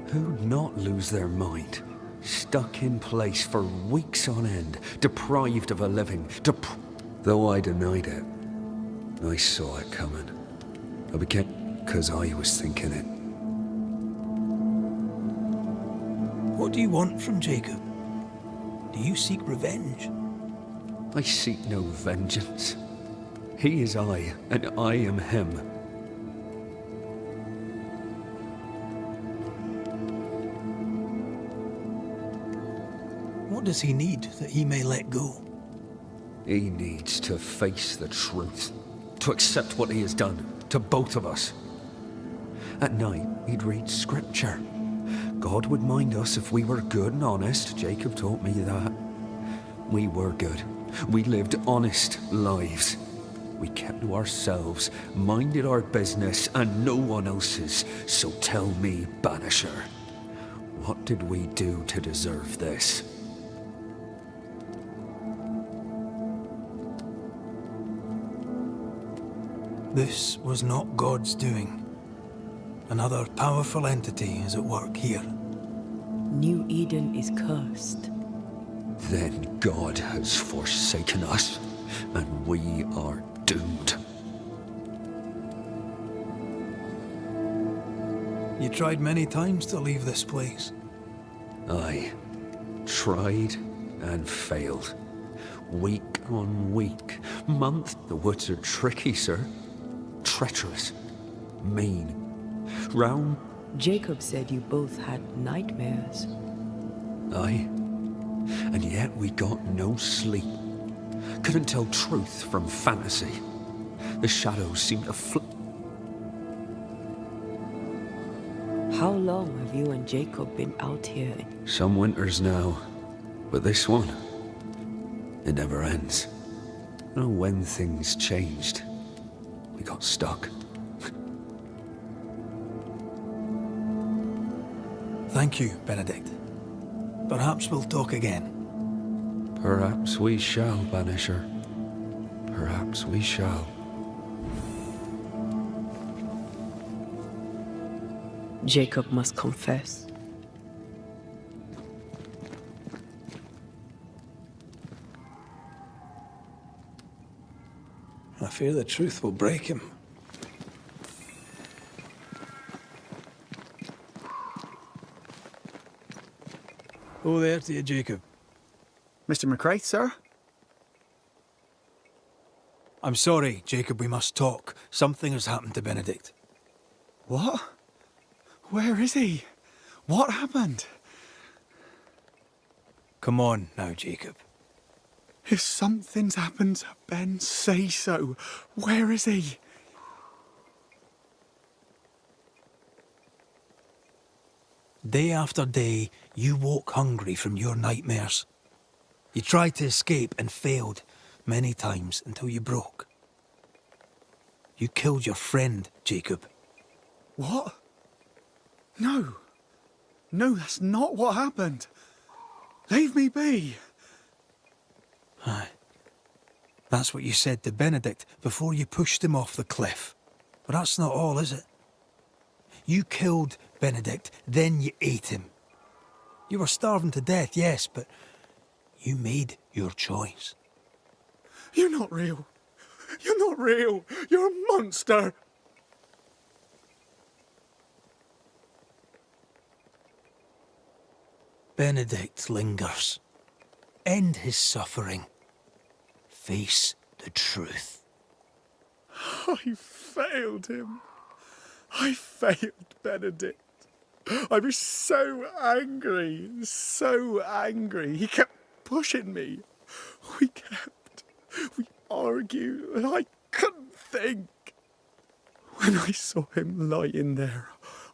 Who'd not lose their mind? Stuck in place for weeks on end, deprived of a living, though I denied it. I saw it coming. I became... 'cause I was thinking it. What do you want from Jacob? Do you seek revenge? I seek no vengeance. He is I, and I am him. What does he need that he may let go? He needs to face the truth, to accept what he has done, to both of us. At night, he'd read scripture. God would mind us if we were good and honest. Jacob taught me that. We were good. We lived honest lives. We kept to ourselves, minded our business and no one else's. So tell me, Banisher, what did we do to deserve this? This was not God's doing. Another powerful entity is at work here. New Eden is cursed. Then God has forsaken us, and we are doomed. You tried many times to leave this place. I tried and failed. Week on week, month. The woods are tricky, sir. Treacherous. Mean. Round. Jacob said you both had nightmares. Aye. And yet we got no sleep. Couldn't tell truth from fantasy. The shadows seemed to How long have you and Jacob been out here? Some winters now, but this one, it never ends. I don't know when things changed. We got stuck. Thank you, Benedict. Perhaps we'll talk again. Perhaps we shall, Banisher. Perhaps we shall. Jacob must confess. I fear the truth will break him. Oh, there to you, Jacob. Mr. McRaith, sir? I'm sorry, Jacob, we must talk. Something has happened to Benedict. What? Where is he? What happened? Come on now, Jacob. If something's happened to Ben, say so. Where is he? Day after day, you woke hungry from your nightmares. You tried to escape and failed many times until you broke. You killed your friend, Jacob. What? No. No, that's not what happened. Leave me be. Aye. That's what you said to Benedict before you pushed him off the cliff. But that's not all, is it? You killed Benedict, then you ate him. You were starving to death, yes, but you made your choice. You're not real. You're not real. You're a monster. Benedict lingers. End his suffering. Face the truth. I failed him. I failed Benedict. I was so angry, so angry. He kept pushing me. We argued, and I couldn't think. When I saw him lying there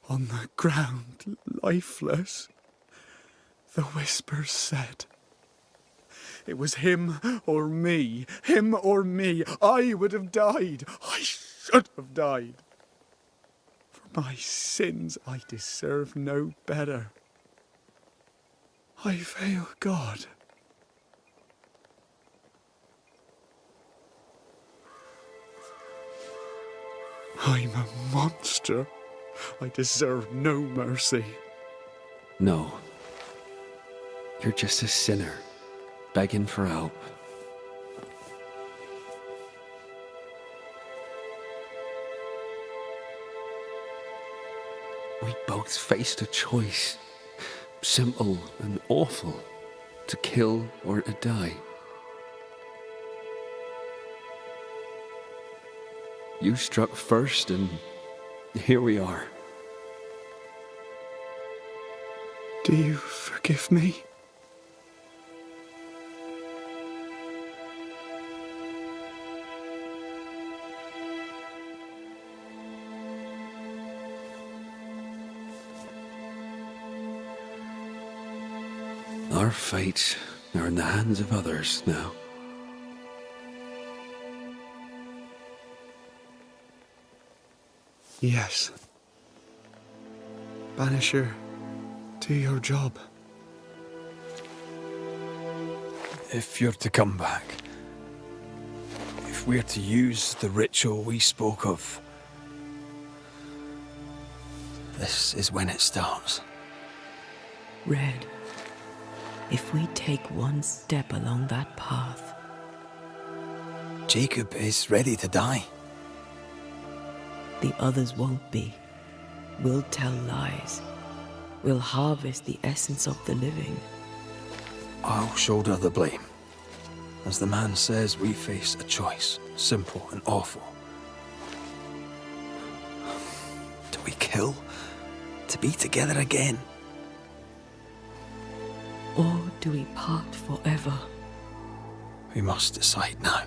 on the ground, lifeless, the whispers said, it was him or me. Him or me. I would have died. I should have died. For my sins, I deserve no better. I fail God. I'm a monster. I deserve no mercy. No. You're just a sinner, begging for help. We both faced a choice, simple and awful, to kill or to die. You struck first, and here we are. Do you forgive me? Our fates are in the hands of others now. Yes. Banisher, do your job. If you're to come back, if we're to use the ritual we spoke of, this is when it starts. Red, if we take one step along that path... Jacob is ready to die. The others won't be. We'll tell lies. We'll harvest the essence of the living. I'll shoulder the blame. As the man says, we face a choice, simple and awful. Do we kill to be together again? Or do we part forever? We must decide now.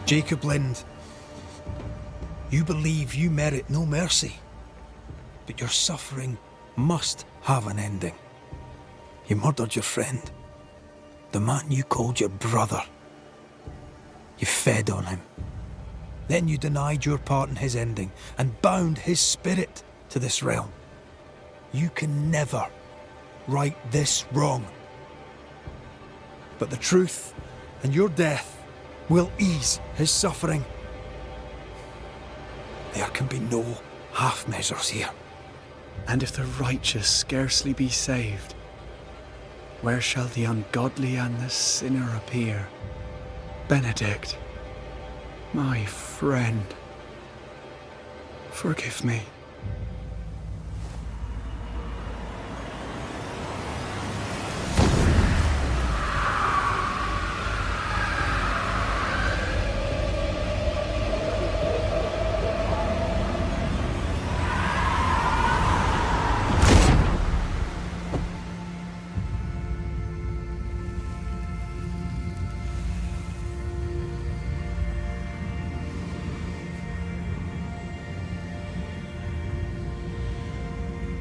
Jacob Lind, you believe you merit no mercy, but your suffering must have an ending. You murdered your friend, the man you called your brother. You fed on him. Then you denied your part in his ending and bound his spirit to this realm. You can never right this wrong. But the truth and your death will ease his suffering. There can be no half measures here. And if the righteous scarcely be saved, where shall the ungodly and the sinner appear? Benedict, my friend, forgive me.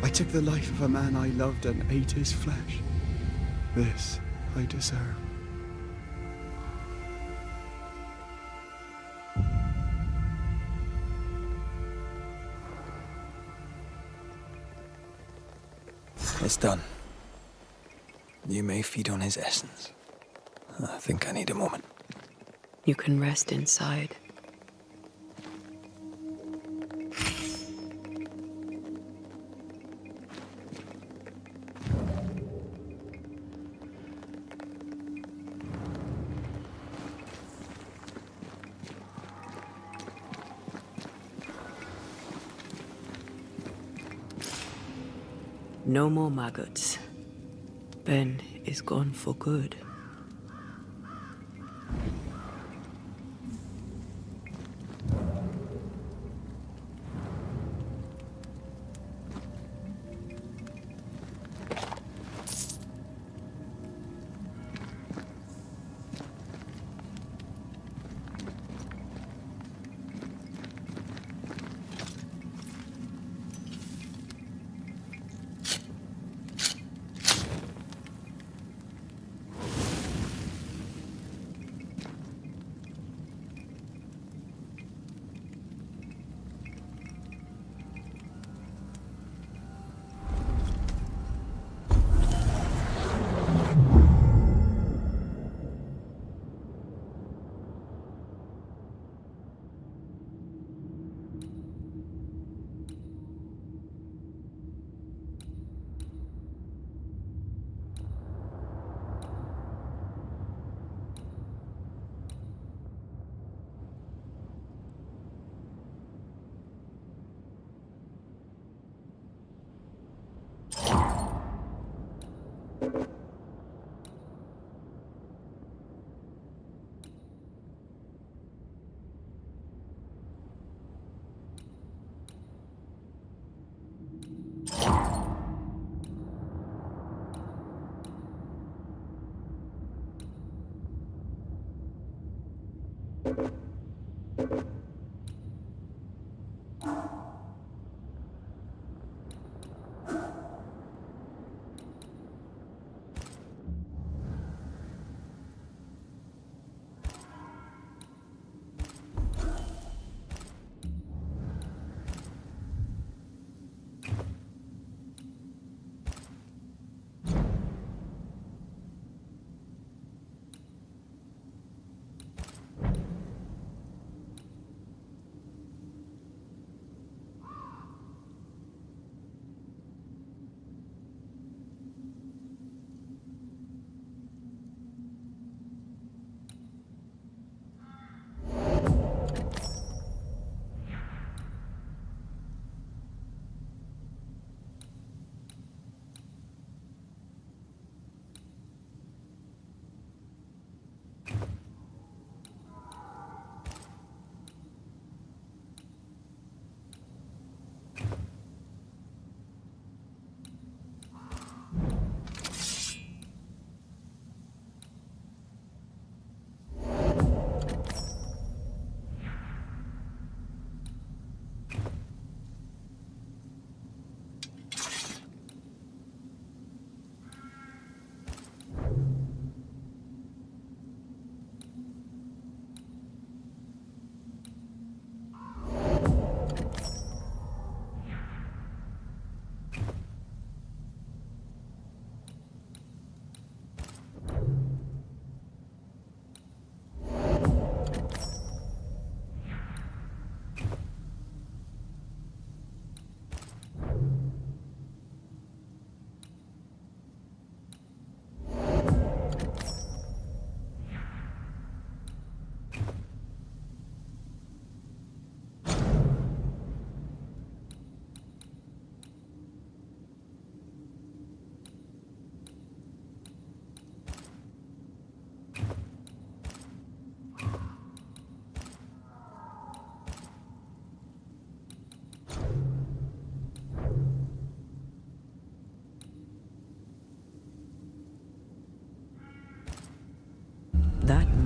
I took the life of a man I loved and ate his flesh. This I deserve. It's done. You may feed on his essence. I think I need a moment. You can rest inside. No more maggots. Ben is gone for good.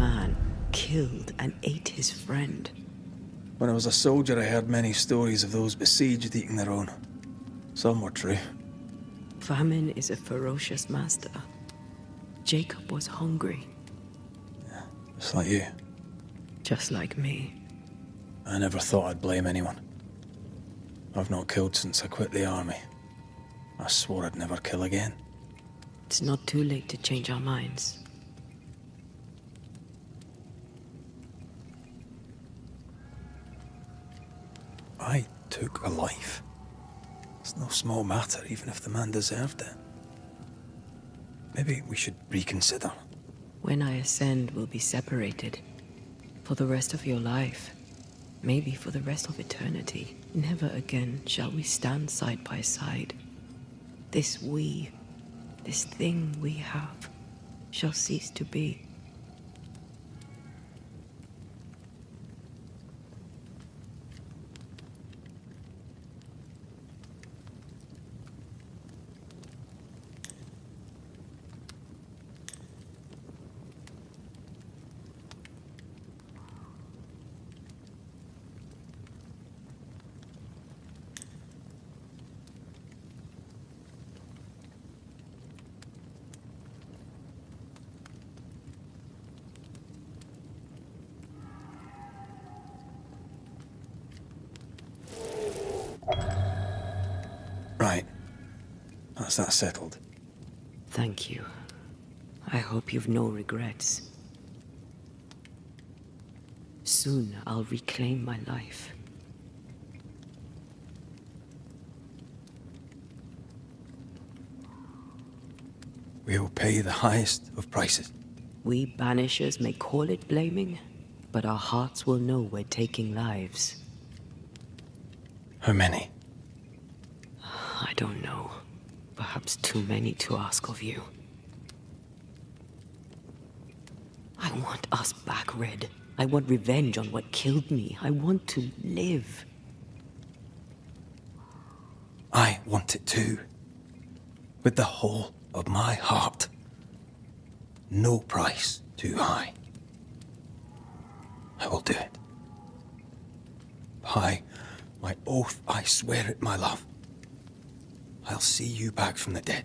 man killed and ate his friend. When I was a soldier, I heard many stories of those besieged eating their own. Some were true. Famine is a ferocious master. Jacob was hungry. Just like you. Just like me. I never thought I'd blame anyone. I've not killed since I quit the army. I swore I'd never kill again. It's not too late to change our minds. I took a life. It's no small matter, even if the man deserved it. Maybe we should reconsider. When I ascend, we'll be separated. For the rest of your life. Maybe for the rest of eternity. Never again shall we stand side by side. This thing we have, shall cease to be. Right. That's that settled. Thank you. I hope you've no regrets. Soon I'll reclaim my life. We'll pay the highest of prices. We Banishers may call it blaming, but our hearts will know we're taking lives. How many? I don't know. Perhaps too many to ask of you. I want us back, Red. I want revenge on what killed me. I want to live. I want it too. With the whole of my heart. No price too high. I will do it. By my oath, I swear it, my love. I'll see you back from the dead.